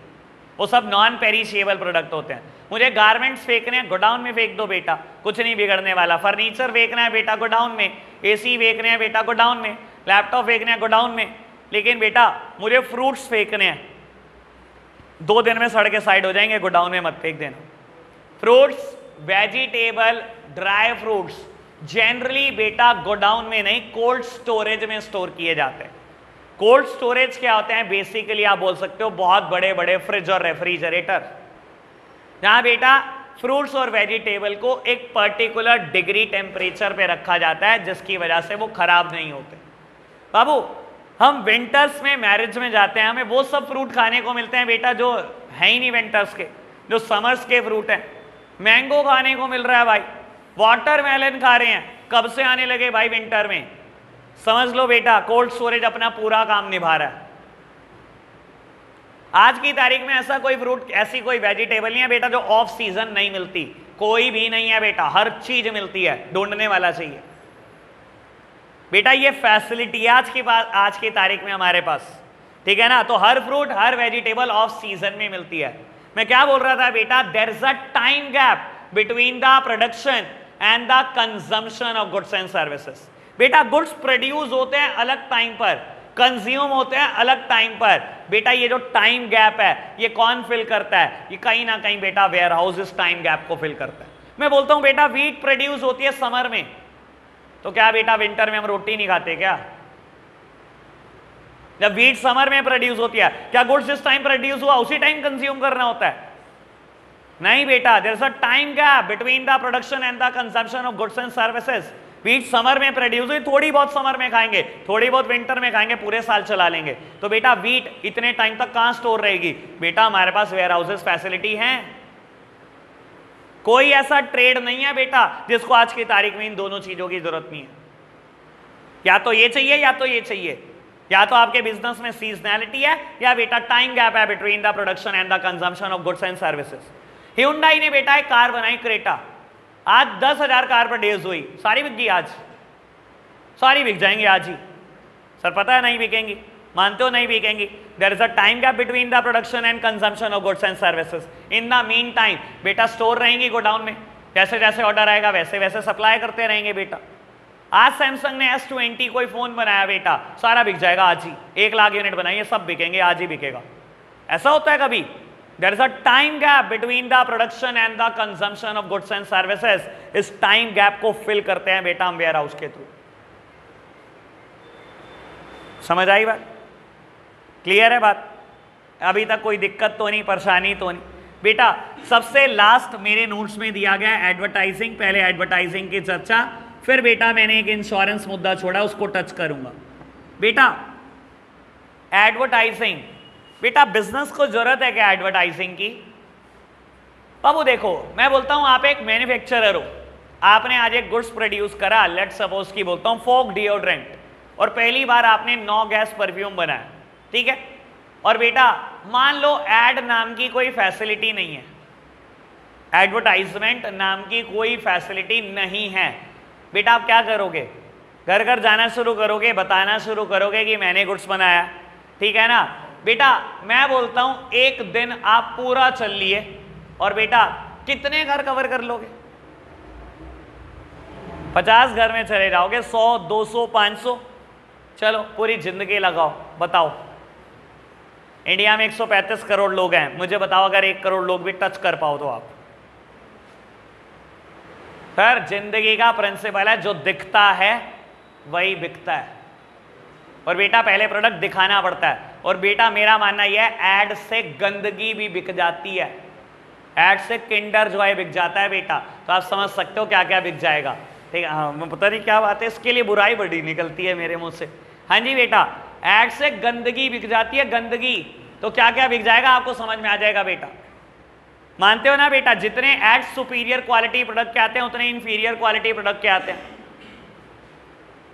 वो सब नॉन पेरिशेबल प्रोडक्ट होते हैं। मुझे गारमेंट्स फेंकने हैं, गोडाउन में फेंक दो बेटा, कुछ नहीं बिगड़ने वाला। फर्नीचर फेंकना है बेटा गोडाउन में, एसी फेंकने हैं बेटा गोडाउन में, लैपटॉप फेंकने हैं गोडाउन में। लेकिन बेटा मुझे फ्रूट्स फेंकने हैं, 2 दिन में सड़ के साइड हो जाएंगे, गोडाउन में मत फेंक देना। Fruits, vegetable, dry fruits generally बेटा गोडाउन में नहीं, कोल्ड स्टोरेज में स्टोर किए जाते हैं। कोल्ड स्टोरेज क्या होते हैं? बेसिकली आप बोल सकते हो बहुत बड़े बड़े फ्रिज और रेफ्रिजरेटर, जहां बेटा फ्रूट्स और वेजिटेबल को एक पर्टिकुलर डिग्री टेम्परेचर पे रखा जाता है, जिसकी वजह से वो खराब नहीं होते। बाबू हम विंटर्स में मैरिज में जाते हैं, हमें वो सब फ्रूट खाने को मिलते हैं बेटा जो है ही नहीं विंटर्स के, जो समर्स के फ्रूट हैं। मैंगो खाने को मिल रहा है भाई, वाटरमेलन खा रहे हैं, कब से आने लगे भाई विंटर में? समझ लो बेटा कोल्ड स्टोरेज अपना पूरा काम निभा रहा है। आज की तारीख में ऐसा कोई फ्रूट, ऐसी कोई वेजिटेबल नहीं है बेटा जो ऑफ सीजन नहीं मिलती, कोई भी नहीं है बेटा, हर चीज मिलती है, ढूंढने वाला चाहिए बेटा। ये फैसिलिटी आज की तारीख में हमारे पास, ठीक है ना। तो हर फ्रूट हर वेजिटेबल ऑफ सीजन में मिलती है। मैं क्या बोल रहा था बेटा, there is a time gap between the production and the consumption of goods and services. बेटा गुड्स प्रोड्यूस होते हैं अलग टाइम पर, कंज्यूम होते हैं अलग टाइम पर। बेटा ये जो टाइम गैप है ये कौन फिल करता है? ये कहीं ना कहीं बेटा वेयर हाउस इस टाइम गैप को फिल करता है। मैं बोलता हूं बेटा व्हीट प्रोड्यूस होती है समर में, तो क्या बेटा विंटर में हम रोटी नहीं खाते क्या? जब व्हीट समर में प्रोड्यूस होती है, क्या गुड्स जिस टाइम प्रोड्यूस हुआ उसी टाइम कंज्यूम करना होता है? नहीं बेटा, there is a time gap between the production and the consumption of goods and services. Wheat summer में प्रोड्यूस हुई, थोड़ी बहुत समर में खाएंगे, थोड़ी बहुत विंटर में खाएंगे, पूरे साल चला लेंगे। तो बेटा व्हीट इतने टाइम तक कहां स्टोर रहेगी? बेटा हमारे पास वेयर हाउसेस फैसिलिटी है। कोई ऐसा ट्रेड नहीं है बेटा जिसको आज की तारीख में इन दोनों चीजों की जरूरत नहीं है। या तो ये चाहिए या तो ये चाहिए, या तो आपके बिजनेस में सीजनैलिटी है या बेटा टाइम गैप है between the production and the consumption of goods and services. Hyundai ने बेटा एक कार बनाई क्रेटा, आज 10,000 कार पर डेज हुई, सारी बिक गई, आज सारी बिक जाएंगी आज ही। सर पता है नहीं बिकेंगी, मानते हो नहीं बिकेंगी। There is a time gap between the production and consumption of goods and services. In the mean time बेटा स्टोर रहेंगी गोडाउन में, जैसे जैसे ऑर्डर आएगा वैसे वैसे सप्लाई करते रहेंगे बेटा। आज सैमसंग ने S20 कोई फोन बनाया बेटा, सारा बिक जाएगा आज ही, 1 लाख यूनिट बनाइए, सब बिकेंगे, आज ही बिकेगा। ऐसा होता है कभी? There is a time gap between the production and the consumption of goods and services. इस टाइम गैप को फिल करते हैं बेटा हम वेयर हाउस के थ्रू। समझ आई बात? क्लियर है बात? अभी तक कोई दिक्कत तो नहीं, परेशानी तो नहीं बेटा। सबसे लास्ट मेरे नोट्स में दिया गया एडवर्टाइजिंग, पहले एडवर्टाइजिंग की चर्चा, फिर बेटा मैंने एक इंश्योरेंस मुद्दा छोड़ा, उसको टच करूंगा। बेटा एडवर्टाइजिंग, बेटा बिजनेस को जरूरत है क्या एडवर्टाइजिंग की? बाबू देखो मैं बोलता हूं आप एक मैन्युफैक्चरर हो, आपने आज एक गुड्स प्रोड्यूस करा, लेट सपोज की बोलता हूं फॉग डिओड्रेंट, और पहली बार आपने 9 गैस परफ्यूम बनाया, ठीक है। और बेटा मान लो एड नाम की कोई फैसिलिटी नहीं है, एडवर्टाइजमेंट नाम की कोई फैसिलिटी नहीं है। बेटा आप क्या करोगे? घर घर जाना शुरू करोगे, बताना शुरू करोगे कि मैंने गुड्स बनाया, ठीक है ना। बेटा मैं बोलता हूं एक दिन आप पूरा चल लिए, और बेटा कितने घर कवर कर लोगे? 50 घर में चले जाओगे, 100, 200, 500, चलो पूरी जिंदगी लगाओ, बताओ। इंडिया में 135 करोड़ लोग हैं, मुझे बताओ अगर 1 करोड़ लोग भी टच कर पाओ तो आप। सर जिंदगी का प्रिंसिपल है, जो दिखता है वही बिकता है। और बेटा पहले प्रोडक्ट दिखाना पड़ता है। और बेटा मेरा मानना यह है, ऐड से गंदगी भी बिक जाती है। ऐड से किंडर जॉय बिक जाता है बेटा, तो आप समझ सकते हो क्या क्या बिक जाएगा। ठीक है, हाँ पता नहीं क्या बात है, इसके लिए बुराई बड़ी निकलती है मेरे मुंह से। हाँ जी बेटा, ऐड से गंदगी बिक जाती है, गंदगी। तो क्या क्या बिक जाएगा आपको समझ में आ जाएगा बेटा। मानते हो ना बेटा, जितने एड सुपीरियर क्वालिटी प्रोडक्ट के आते हैं उतने इंफीरियर क्वालिटी प्रोडक्ट के आते हैं।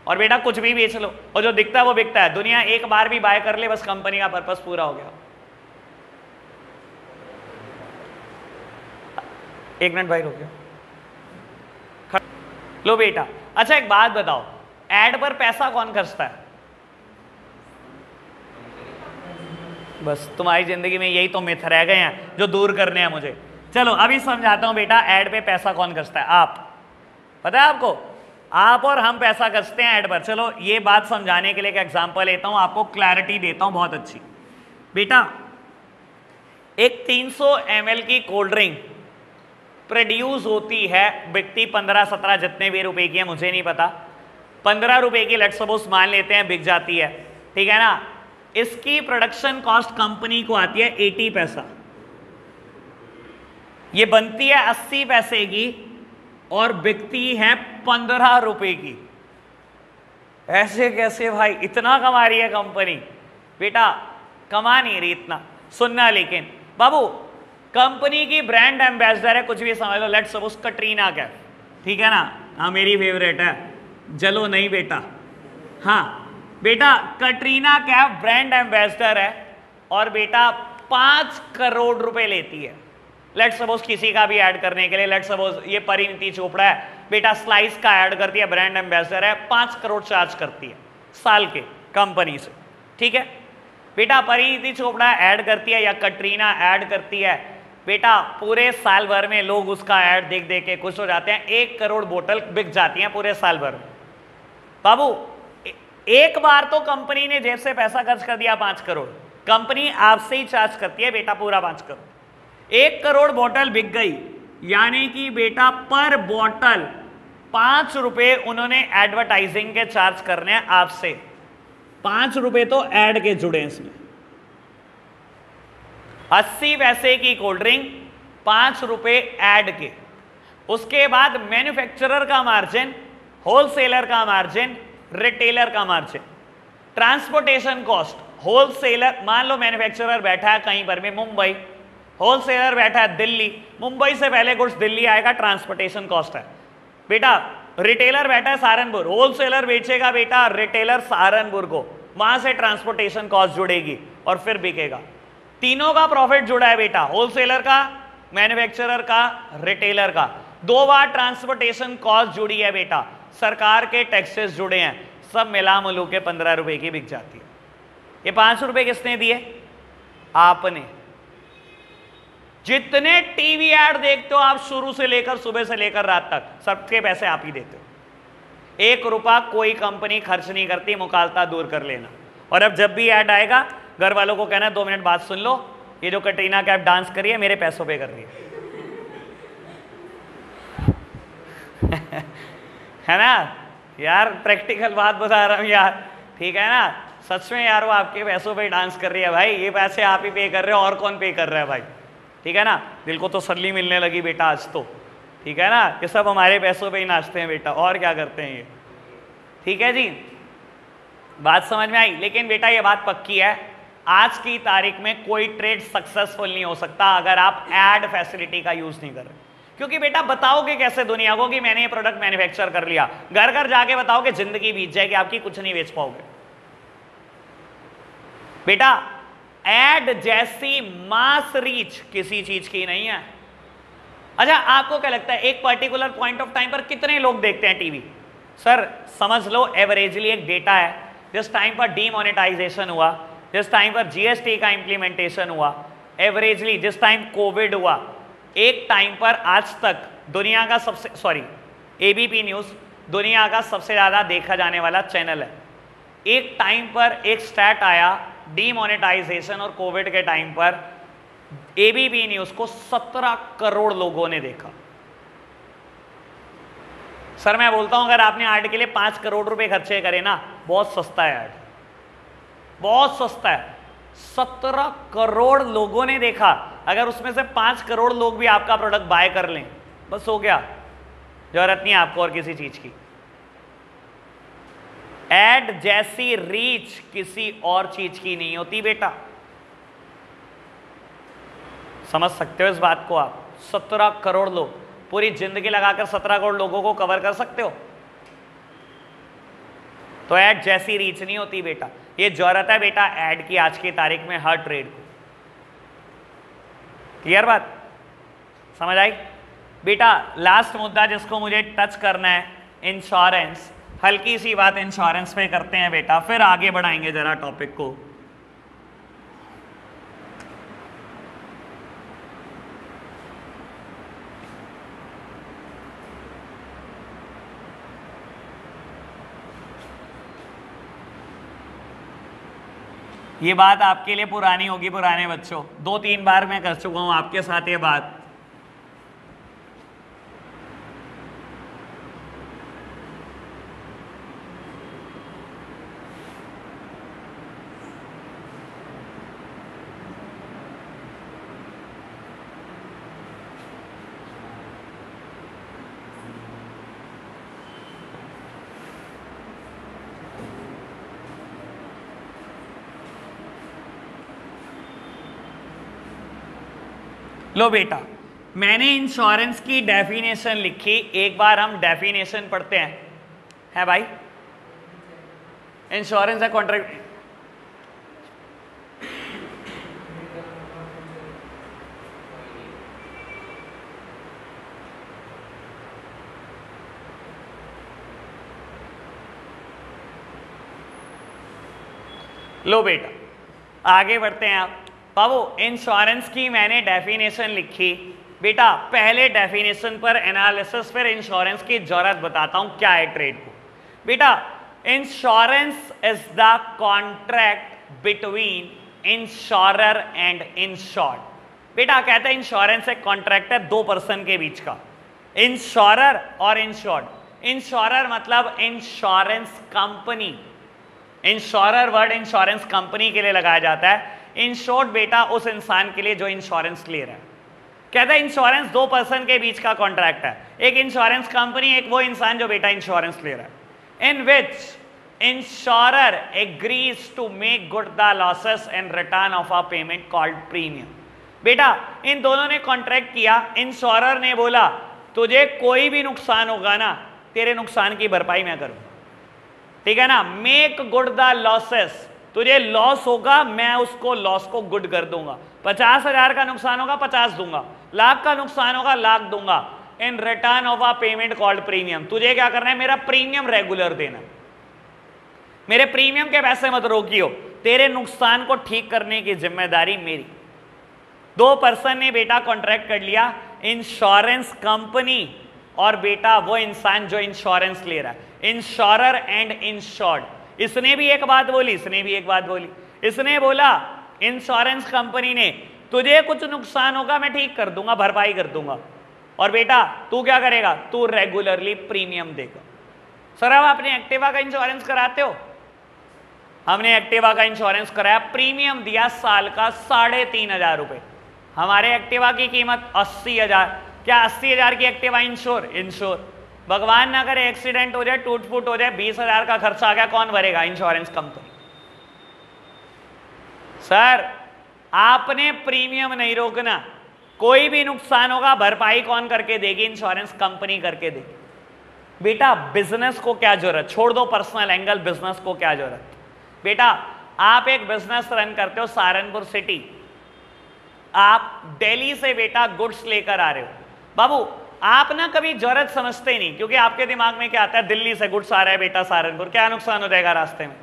और बेटा कुछ भी बेच लो और जो दिखता है वो बिकता है। दुनिया एक बार भी बाय कर ले, बस कंपनी का पर्पस पूरा हो गया। एक मिनट भाई रुकिए, लो बेटा। अच्छा एक बात बताओ, एड पर पैसा कौन खर्चता है? बस तुम्हारी जिंदगी में यही तो मिथ रह गए हैं जो दूर करने हैं मुझे। चलो अभी समझाता हूं बेटा, ऐड पे पैसा कौन खर्चता है? आप। पता है आपको? आप और हम पैसा खर्चते हैं ऐड पर। चलो ये बात समझाने के लिए एक एग्जांपल लेता हूं, आपको क्लैरिटी देता हूं बहुत अच्छी। बेटा एक 300 ml की कोल्ड ड्रिंक प्रोड्यूस होती है, बिकती 15-17 जितने भी रुपए की है मुझे नहीं पता, 15 रुपए की लेट्स सपोज मान लेते हैं, बिक जाती है। ठीक है ना? इसकी प्रोडक्शन कॉस्ट कंपनी को आती है 80 पैसा, ये बनती है 80 पैसे की और बिकती है 15 रुपए की। ऐसे कैसे भाई? इतना कमा रही है कंपनी? बेटा कमा नहीं रही इतना, सुनना। लेकिन बाबू कंपनी की ब्रांड एम्बेसडर है, कुछ भी समझ लो, लेट्स सपोज कटरीना कैफ। ठीक है ना? हाँ मेरी फेवरेट है, जलो नहीं बेटा। हाँ बेटा कटरीना कैफ ब्रांड एम्बेसडर है और बेटा 5 करोड़ रुपए लेती है। लेट्स सपोज किसी का भी ऐड करने के लिए, लेट्स सपोज ये परिणीति चोपड़ा है बेटा, स्लाइस का ऐड करती है, ब्रांड एम्बेसडर है, 5 करोड़ चार्ज करती है साल के कंपनी से। ठीक है बेटा, परिणीति चोपड़ा ऐड करती है या कटरीना ऐड करती है बेटा, पूरे साल भर में लोग उसका ऐड देख देख के खुश हो जाते हैं। 1 करोड़ बोतल बिक जाती हैं पूरे साल भर में। बाबू एक बार तो कंपनी ने जेब से पैसा खर्च कर दिया 5 करोड़, कंपनी आपसे ही चार्ज करती है बेटा पूरा 5 करोड़। 1 करोड़ बोतल बिक गई, यानी कि बेटा पर बोतल 5 रुपए उन्होंने एडवर्टाइजिंग के चार्ज करने हैं आपसे। 5 रुपए तो ऐड के जुड़े हैं इसमें। 80 पैसे की कोल्ड ड्रिंक, 5 रुपए ऐड के। उसके बाद मैन्युफैक्चरर का मार्जिन, होलसेलर का मार्जिन, रिटेलर का मार्जिन, ट्रांसपोर्टेशन कॉस्ट। होलसेलर, मान लो मैन्युफैक्चरर बैठा है कहीं पर में मुंबई, होलसेलर बैठा है दिल्ली, मुंबई से पहले गुड्स दिल्ली आएगा, ट्रांसपोर्टेशन कॉस्ट है बेटा। रिटेलर बैठा है सहारनपुर, होलसेलर बेचेगा बेटा रिटेलर सहारनपुर को, वहां से ट्रांसपोर्टेशन कॉस्ट जुड़ेगी और फिर बिकेगा। तीनों का प्रॉफिट जुड़ा है बेटा, होलसेलर का, मैन्युफैक्चरर का, रिटेलर का। 2 बार ट्रांसपोर्टेशन कॉस्ट जुड़ी है बेटा, सरकार के टैक्सेस जुड़े हैं, सब मिला मिलू के 15 रुपए की बिक जाती है। ये 5 रुपए किसने दिए? आपने। जितने टीवी ऐड देखते हो आप शुरू से लेकर, सुबह से लेकर रात तक, सबके पैसे आप ही देते हो। 1 रुपया कोई कंपनी खर्च नहीं करती, मुकालता दूर कर लेना। और अब जब भी ऐड आएगा घर वालों को कहना 2 मिनट बात सुन लो, ये जो कटरीना कैफ डांस करी है मेरे पैसों पे कर रही है ना यार, प्रैक्टिकल बात बता रहा हूं यार। ठीक है ना? सच में यार वो आपके पैसों पे डांस कर रही है भाई, ये पैसे आप ही पे कर रहे हो, और कौन पे कर रहा है भाई? ठीक है ना? दिल को तो तसल्ली मिलने लगी बेटा आज तो। ठीक है ना? ये सब हमारे पैसों पे ही नाचते हैं बेटा, और क्या करते हैं ये। ठीक है जी, बात समझ में आई? लेकिन बेटा ये बात पक्की है, आज की तारीख में कोई ट्रेड सक्सेसफुल नहीं हो सकता अगर आप एड फैसिलिटी का यूज नहीं कर रहे। क्योंकि बेटा बताओगे कैसे दुनिया को कि मैंने ये प्रोडक्ट मैन्युफैक्चर कर लिया? घर घर जाके बताओगे, जिंदगी बीत जाएगी आपकी, कुछ नहीं बेच पाओगे बेटा। एड जैसी मास रीच किसी चीज की नहीं है। अच्छा आपको क्या लगता है एक पर्टिकुलर पॉइंट ऑफ टाइम पर कितने लोग देखते हैं टीवी? सर समझ लो एवरेजली एक डेटा है, जिस टाइम पर डीमोनेटाइजेशन हुआ, जिस टाइम पर जीएसटी का इंप्लीमेंटेशन हुआ, एवरेजली जिस टाइम कोविड हुआ, एक टाइम पर आज तक दुनिया का सबसे एबीपी न्यूज दुनिया का सबसे ज्यादा देखा जाने वाला चैनल है। एक टाइम पर एक स्टैट आया, डीमोनेटाइजेशन और कोविड के टाइम पर एबीपी न्यूज को 17 करोड़ लोगों ने देखा। सर मैं बोलता हूं अगर आपने ऐड के लिए 5 करोड़ रुपए खर्चे करे ना, बहुत सस्ता है ऐड, बहुत सस्ता है। 17 करोड़ लोगों ने देखा। अगर उसमें से 5 करोड़ लोग भी आपका प्रोडक्ट बाय कर लें, बस हो गया, जरूरत नहीं आपको और किसी चीज की। एड जैसी रीच किसी और चीज की नहीं होती बेटा, समझ सकते हो इस बात को आप। 17 करोड़ लोग, पूरी जिंदगी लगाकर 17 करोड़ लोगों को कवर कर सकते हो? तो ऐड जैसी रीच नहीं होती बेटा। ये जरूरत है बेटा ऐड की आज की तारीख में हर ट्रेड को। क्लियर बात, समझ आई बेटा? लास्ट मुद्दा जिसको मुझे टच करना है, इंश्योरेंस। हल्की सी बात इंश्योरेंस पे करते हैं बेटा, फिर आगे बढ़ाएंगे जरा टॉपिक को। ये बात आपके लिए पुरानी होगी पुराने बच्चों, 2-3 बार मैं कर चुका हूं आपके साथ ये बात। लो बेटा, मैंने इंश्योरेंस की डेफिनेशन लिखी, एक बार हम डेफिनेशन पढ़ते हैं। है भाई, इंश्योरेंस है कॉन्ट्रैक्ट। लो बेटा आगे बढ़ते हैं आप। बाबू इंश्योरेंस की मैंने डेफिनेशन लिखी बेटा, पहले डेफिनेशन पर एनालिसिस, फिर इंश्योरेंस की जरूरत बताता हूं क्या है ट्रेड को। बेटा insurance is the contract between insurer and insured. बेटा कहते हैं इंश्योरेंस एक कॉन्ट्रैक्ट है 2 पर्सन के बीच का, इंश्योरर और इंश्योर्ड। इंश्योरर मतलब insurance company, insurer word insurance company के लिए लगाया जाता है। इंश्योर्ड बेटा उस इंसान के लिए जो इंश्योरेंस ले रहा है। कहता है इंश्योरेंस 2 पर्सन के बीच का कॉन्ट्रैक्ट है, एक इंश्योरेंस कंपनी, एक वो इंसान जो बेटा इंश्योरेंस ले रहा है। In which insurer agrees to make good the losses and return of a payment called premium. बेटा इन दोनों ने कॉन्ट्रैक्ट किया, इंश्योरर ने बोला तुझे कोई भी नुकसान होगा ना, तेरे नुकसान की भरपाई मैं करूं, ठीक है ना। मेक गुड द लॉसेस, तुझे लॉस होगा मैं उसको लॉस को गुड कर दूंगा। 50,000 का नुकसान होगा 50 दूंगा, लाख का नुकसान होगा लाख दूंगा। In return of a payment called premium, तुझे क्या करना है, मेरा प्रीमियम रेगुलर देना, मेरे प्रीमियम के पैसे मत रोकियो, तेरे नुकसान को ठीक करने की जिम्मेदारी मेरी। 2 पर्सन ने बेटा कॉन्ट्रैक्ट कर लिया, इंश्योरेंस कंपनी और बेटा वो इंसान जो इंश्योरेंस ले रहा है, इंश्योरर एंड इंश्योर्ड। इसने भी एक बात बोली, इसने भी एक बात बोली। इसने बोला इंश्योरेंस कंपनी ने तुझे कुछ नुकसान होगा मैं ठीक कर दूंगा, भरपाई कर दूंगा, और बेटा तू क्या करेगा, तू रेगुलरली प्रीमियम देगा। सर अब आपने एक्टिवा का इंश्योरेंस कराते हो? हमने एक्टिवा का इंश्योरेंस कराया, प्रीमियम दिया साल का 3,500 रुपए। हमारे एक्टिवा की कीमत 80,000। क्या 80,000 की एक्टिवा इंश्योर? भगवान ना करे एक्सीडेंट हो जाए, टूट फूट हो जाए, 20,000 का खर्चा आ गया, कौन भरेगा? Insurance company. सर आपने प्रीमियम नहीं रोकना, कोई भी नुकसान होगा भरपाई कौन करके देगी? इंश्योरेंस कंपनी करके देगी। बेटा बिजनेस को क्या जरूरत, छोड़ दो पर्सनल एंगल, बिजनेस को क्या जरूरत। बेटा आप एक बिजनेस रन करते हो सहारनपुर सिटी, आप दिल्ली से बेटा गुड्स लेकर आ रहे हो। बाबू आप ना कभी जरूरत समझते नहीं, क्योंकि आपके दिमाग में क्या आता है, दिल्ली से गुड्स आ रहा है बेटा सहारनपुर, क्या नुकसान हो जाएगा रास्ते में?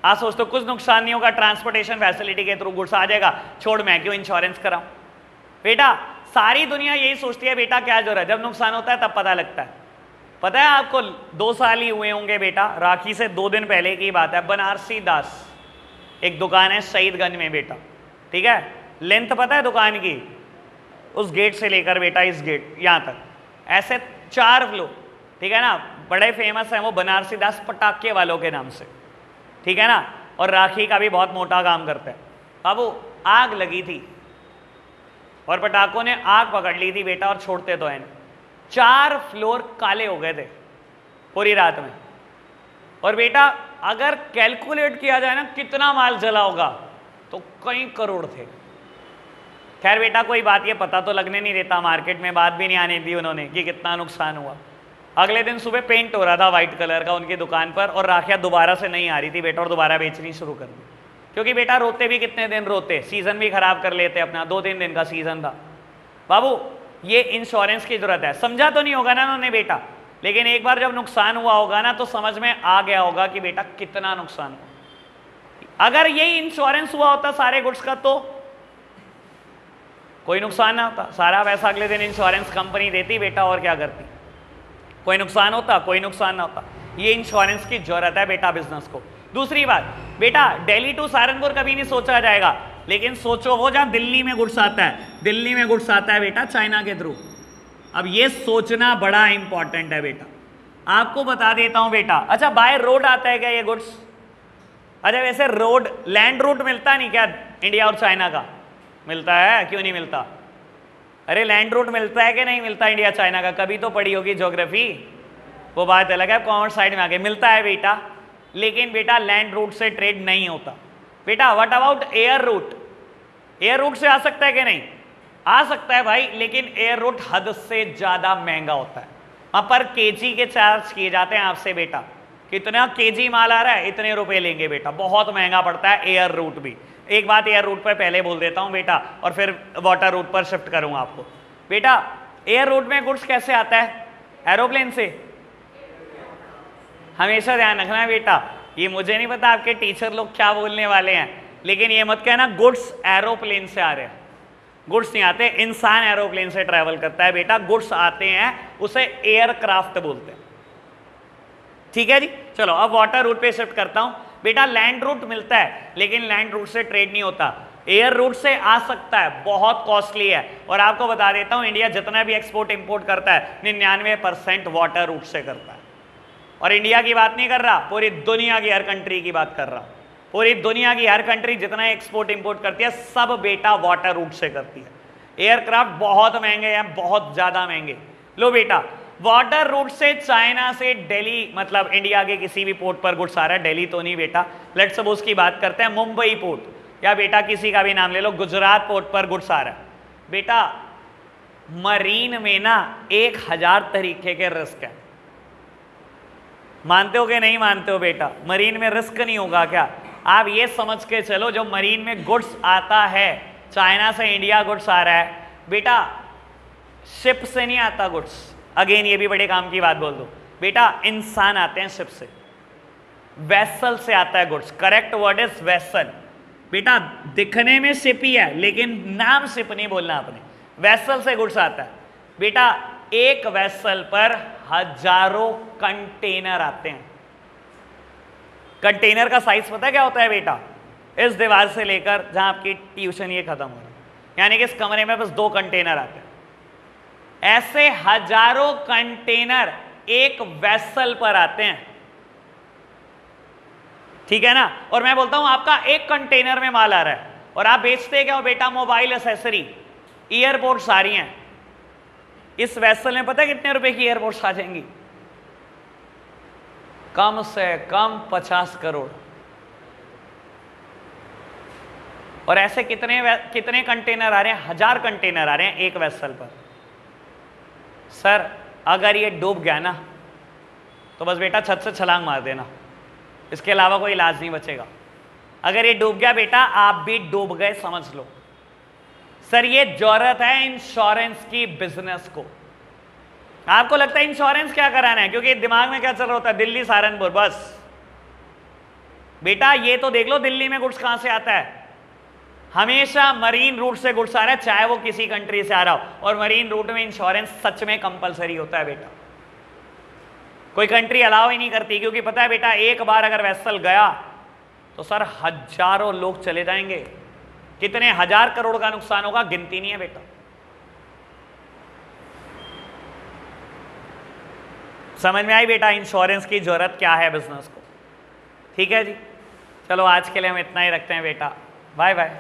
आप सोचते हो कुछ नुकसान नहीं होगा, ट्रांसपोर्टेशन फैसिलिटी के थ्रू गुड्स आ जाएगा, छोड़ मैं क्यों इंश्योरेंस कराऊं। बेटा सारी दुनिया यही सोचती है बेटा क्या जरूरत है, जब नुकसान होता है तब पता लगता है। पता है आपको 2 साल ही हुए होंगे बेटा, राखी से 2 दिन पहले की बात है, बनारसी दास एक दुकान है शहीदगंज में बेटा, ठीक है, लेंथ पता है दुकान की, उस गेट से लेकर बेटा इस गेट यहाँ तक ऐसे 4 फ्लोर, ठीक है ना, बड़े फेमस हैं वो बनारसी दास पटाखे वालों के नाम से, ठीक है ना, और राखी का भी बहुत मोटा काम करते हैं। अब वो आग लगी थी और पटाखों ने आग पकड़ ली थी बेटा, और छोड़ते तो हैं 4 फ्लोर काले हो गए थे पूरी रात में। और बेटा अगर कैलकुलेट किया जाए ना कितना माल जला होगा तो कई करोड़ थे। खैर बेटा कोई बात, ये पता तो लगने नहीं देता, मार्केट में बात भी नहीं आने दी उन्होंने कि कितना नुकसान हुआ। अगले दिन सुबह पेंट हो रहा था वाइट कलर का उनकी दुकान पर, और राखियाँ दोबारा से नहीं आ रही थी बेटा, और दोबारा बेचनी शुरू कर दी। क्योंकि बेटा रोते भी कितने दिन रोते, सीजन भी खराब कर लेते अपना, 2-3 दिन का सीजन था। बाबू ये इंश्योरेंस की जरूरत है, समझा तो नहीं होगा ना उन्होंने बेटा, लेकिन एक बार जब नुकसान हुआ होगा ना तो समझ में आ गया होगा कि बेटा कितना नुकसान हुआ। अगर यही इंश्योरेंस हुआ होता सारे गुड्स का तो कोई नुकसान ना होता, सारा पैसा अगले दिन इंश्योरेंस कंपनी देती बेटा, और क्या करती, कोई नुकसान होता, कोई नुकसान ना होता। ये इंश्योरेंस की जरूरत है बेटा बिजनेस को। दूसरी बात बेटा, दिल्ली टू सहारनपुर कभी नहीं सोचा जाएगा, लेकिन सोचो वो जहां दिल्ली में गुड्स आता है, दिल्ली में गुड्स आता है बेटा चाइना के थ्रू। अब ये सोचना बड़ा इंपॉर्टेंट है बेटा, आपको बता देता हूं बेटा। अच्छा बाय रोड आता है क्या ये गुड्स? अच्छा वैसे रोड लैंड रूट मिलता नहीं क्या इंडिया और चाइना का? मिलता है, क्यों नहीं मिलता? अरे लैंड रूट मिलता है कि नहीं मिलता इंडिया चाइना का? कभी तो पढ़ी होगी ज्योग्राफी, वो बात अलग है, कॉमर्स साइड में आगे मिलता है बेटा, लेकिन बेटा लैंड रूट से ट्रेड नहीं होता बेटा। What about air root? Air root से आ सकता है कि नहीं? आ सकता है भाई, लेकिन एयर रूट हद से ज्यादा महंगा होता है, वहां पर केजी के चार्ज किए जाते हैं आपसे बेटा, कितना केजी माल आ रहा है इतने रुपए लेंगे बेटा, बहुत महंगा पड़ता है एयर रूट भी। एक बात एयर रूट पर पहले बोल देता हूं बेटा, और फिर वाटर रूट पर शिफ्ट करूंगा आपको बेटा। एयर रूट में गुड्स कैसे आता है? एरोप्लेन से। हमेशा ध्यान रखना है बेटा, ये मुझे नहीं पता आपके टीचर लोग क्या बोलने वाले हैं, लेकिन ये मत कहना गुड्स एरोप्लेन से आ रहे हैं। गुड्स नहीं आते, इंसान एरोप्लेन से ट्रैवल करता है बेटा, गुड्स आते हैं उसे एयरक्राफ्ट बोलते हैं, ठीक है जी। चलो अब वाटर रूट पे शिफ्ट करता हूं बेटा। लैंड रूट मिलता है, लेकिन लैंड रूट से ट्रेड नहीं होता, एयर रूट से आ सकता है, बहुत कॉस्टली है। और आपको बता देता हूं इंडिया जितना भी एक्सपोर्ट इंपोर्ट करता है 99% वाटर रूट से करता है। और इंडिया की बात नहीं कर रहा, पूरी दुनिया की हर कंट्री की बात कर रहा, पूरी दुनिया की हर कंट्री जितना एक्सपोर्ट इंपोर्ट करती है सब बेटा वाटर रूट से करती है। एयरक्राफ्ट बहुत महंगे हैं, बहुत ज्यादा महंगे। लो बेटा वाटर रूट से चाइना से दिल्ली, मतलब इंडिया के किसी भी पोर्ट पर गुड्स आ रहा है, दिल्ली तो नहीं बेटा, लेट्स सपोज की बात करते हैं मुंबई पोर्ट, या बेटा किसी का भी नाम ले लो, गुजरात पोर्ट पर गुड्स आ रहा है बेटा। मरीन में ना 1000 तरीके के रिस्क है, मानते हो कि नहीं मानते हो बेटा? मरीन में रिस्क नहीं होगा क्या? आप ये समझ के चलो जो मरीन में गुड्स आता है, चाइना से इंडिया गुड्स आ रहा है बेटा, शिप से नहीं आता गुड्स। अगेन ये भी बड़े काम की बात बोल दो बेटा, इंसान आते हैं शिप से, वेसल से आता है goods. Correct word is vessel बेटा, दिखने में शिप ही है लेकिन नाम शिप नहीं बोलना आपने, वेसल से गुड्स आता है बेटा। एक वेसल पर हजारों कंटेनर आते हैं। कंटेनर का साइज पता है क्या होता है बेटा? इस दीवार से लेकर जहां आपकी ट्यूशन ये खत्म हो रहा है, यानी कि इस कमरे में बस 2 कंटेनर आते हैं। ऐसे हजारों कंटेनर एक वेसल पर आते हैं, ठीक है ना। और मैं बोलता हूं आपका एक कंटेनर में माल आ रहा है और आप बेचते क्या हो बेटा? मोबाइल एसेसरी, ईयरपोड्स आ रही हैं। इस वेसल में पता है कितने रुपए की ईयरपोड्स आ जाएंगी? कम से कम 50 करोड़। और ऐसे कितने कंटेनर आ रहे हैं? 1000 कंटेनर आ रहे हैं एक वेसल पर। सर अगर ये डूब गया ना तो बस बेटा छत से छलांग मार देना, इसके अलावा कोई इलाज नहीं बचेगा। अगर ये डूब गया बेटा आप भी डूब गए समझ लो। सर ये जरूरत है इंश्योरेंस की बिजनेस को। आपको लगता है इंश्योरेंस क्या कराना है, क्योंकि दिमाग में क्या चल रहा होता है? दिल्ली सहारनपुर बस। बेटा ये तो देख लो दिल्ली में गुड्स कहां से आता है, हमेशा मरीन रूट से गुड्स आ रहा है, चाहे वो किसी कंट्री से आ रहा हो, और मरीन रूट में इंश्योरेंस सच में कंपलसरी होता है बेटा। कोई कंट्री अलाउ ही नहीं करती, क्योंकि पता है बेटा एक बार अगर वेसल गया तो सर हजारों लोग चले जाएंगे, कितने हजार करोड़ का नुकसान होगा, गिनती नहीं है बेटा। समझ में आई बेटा इंश्योरेंस की जरूरत क्या है बिजनेस को? ठीक है जी, चलो आज के लिए हम इतना ही रखते हैं बेटा, बाय बाय।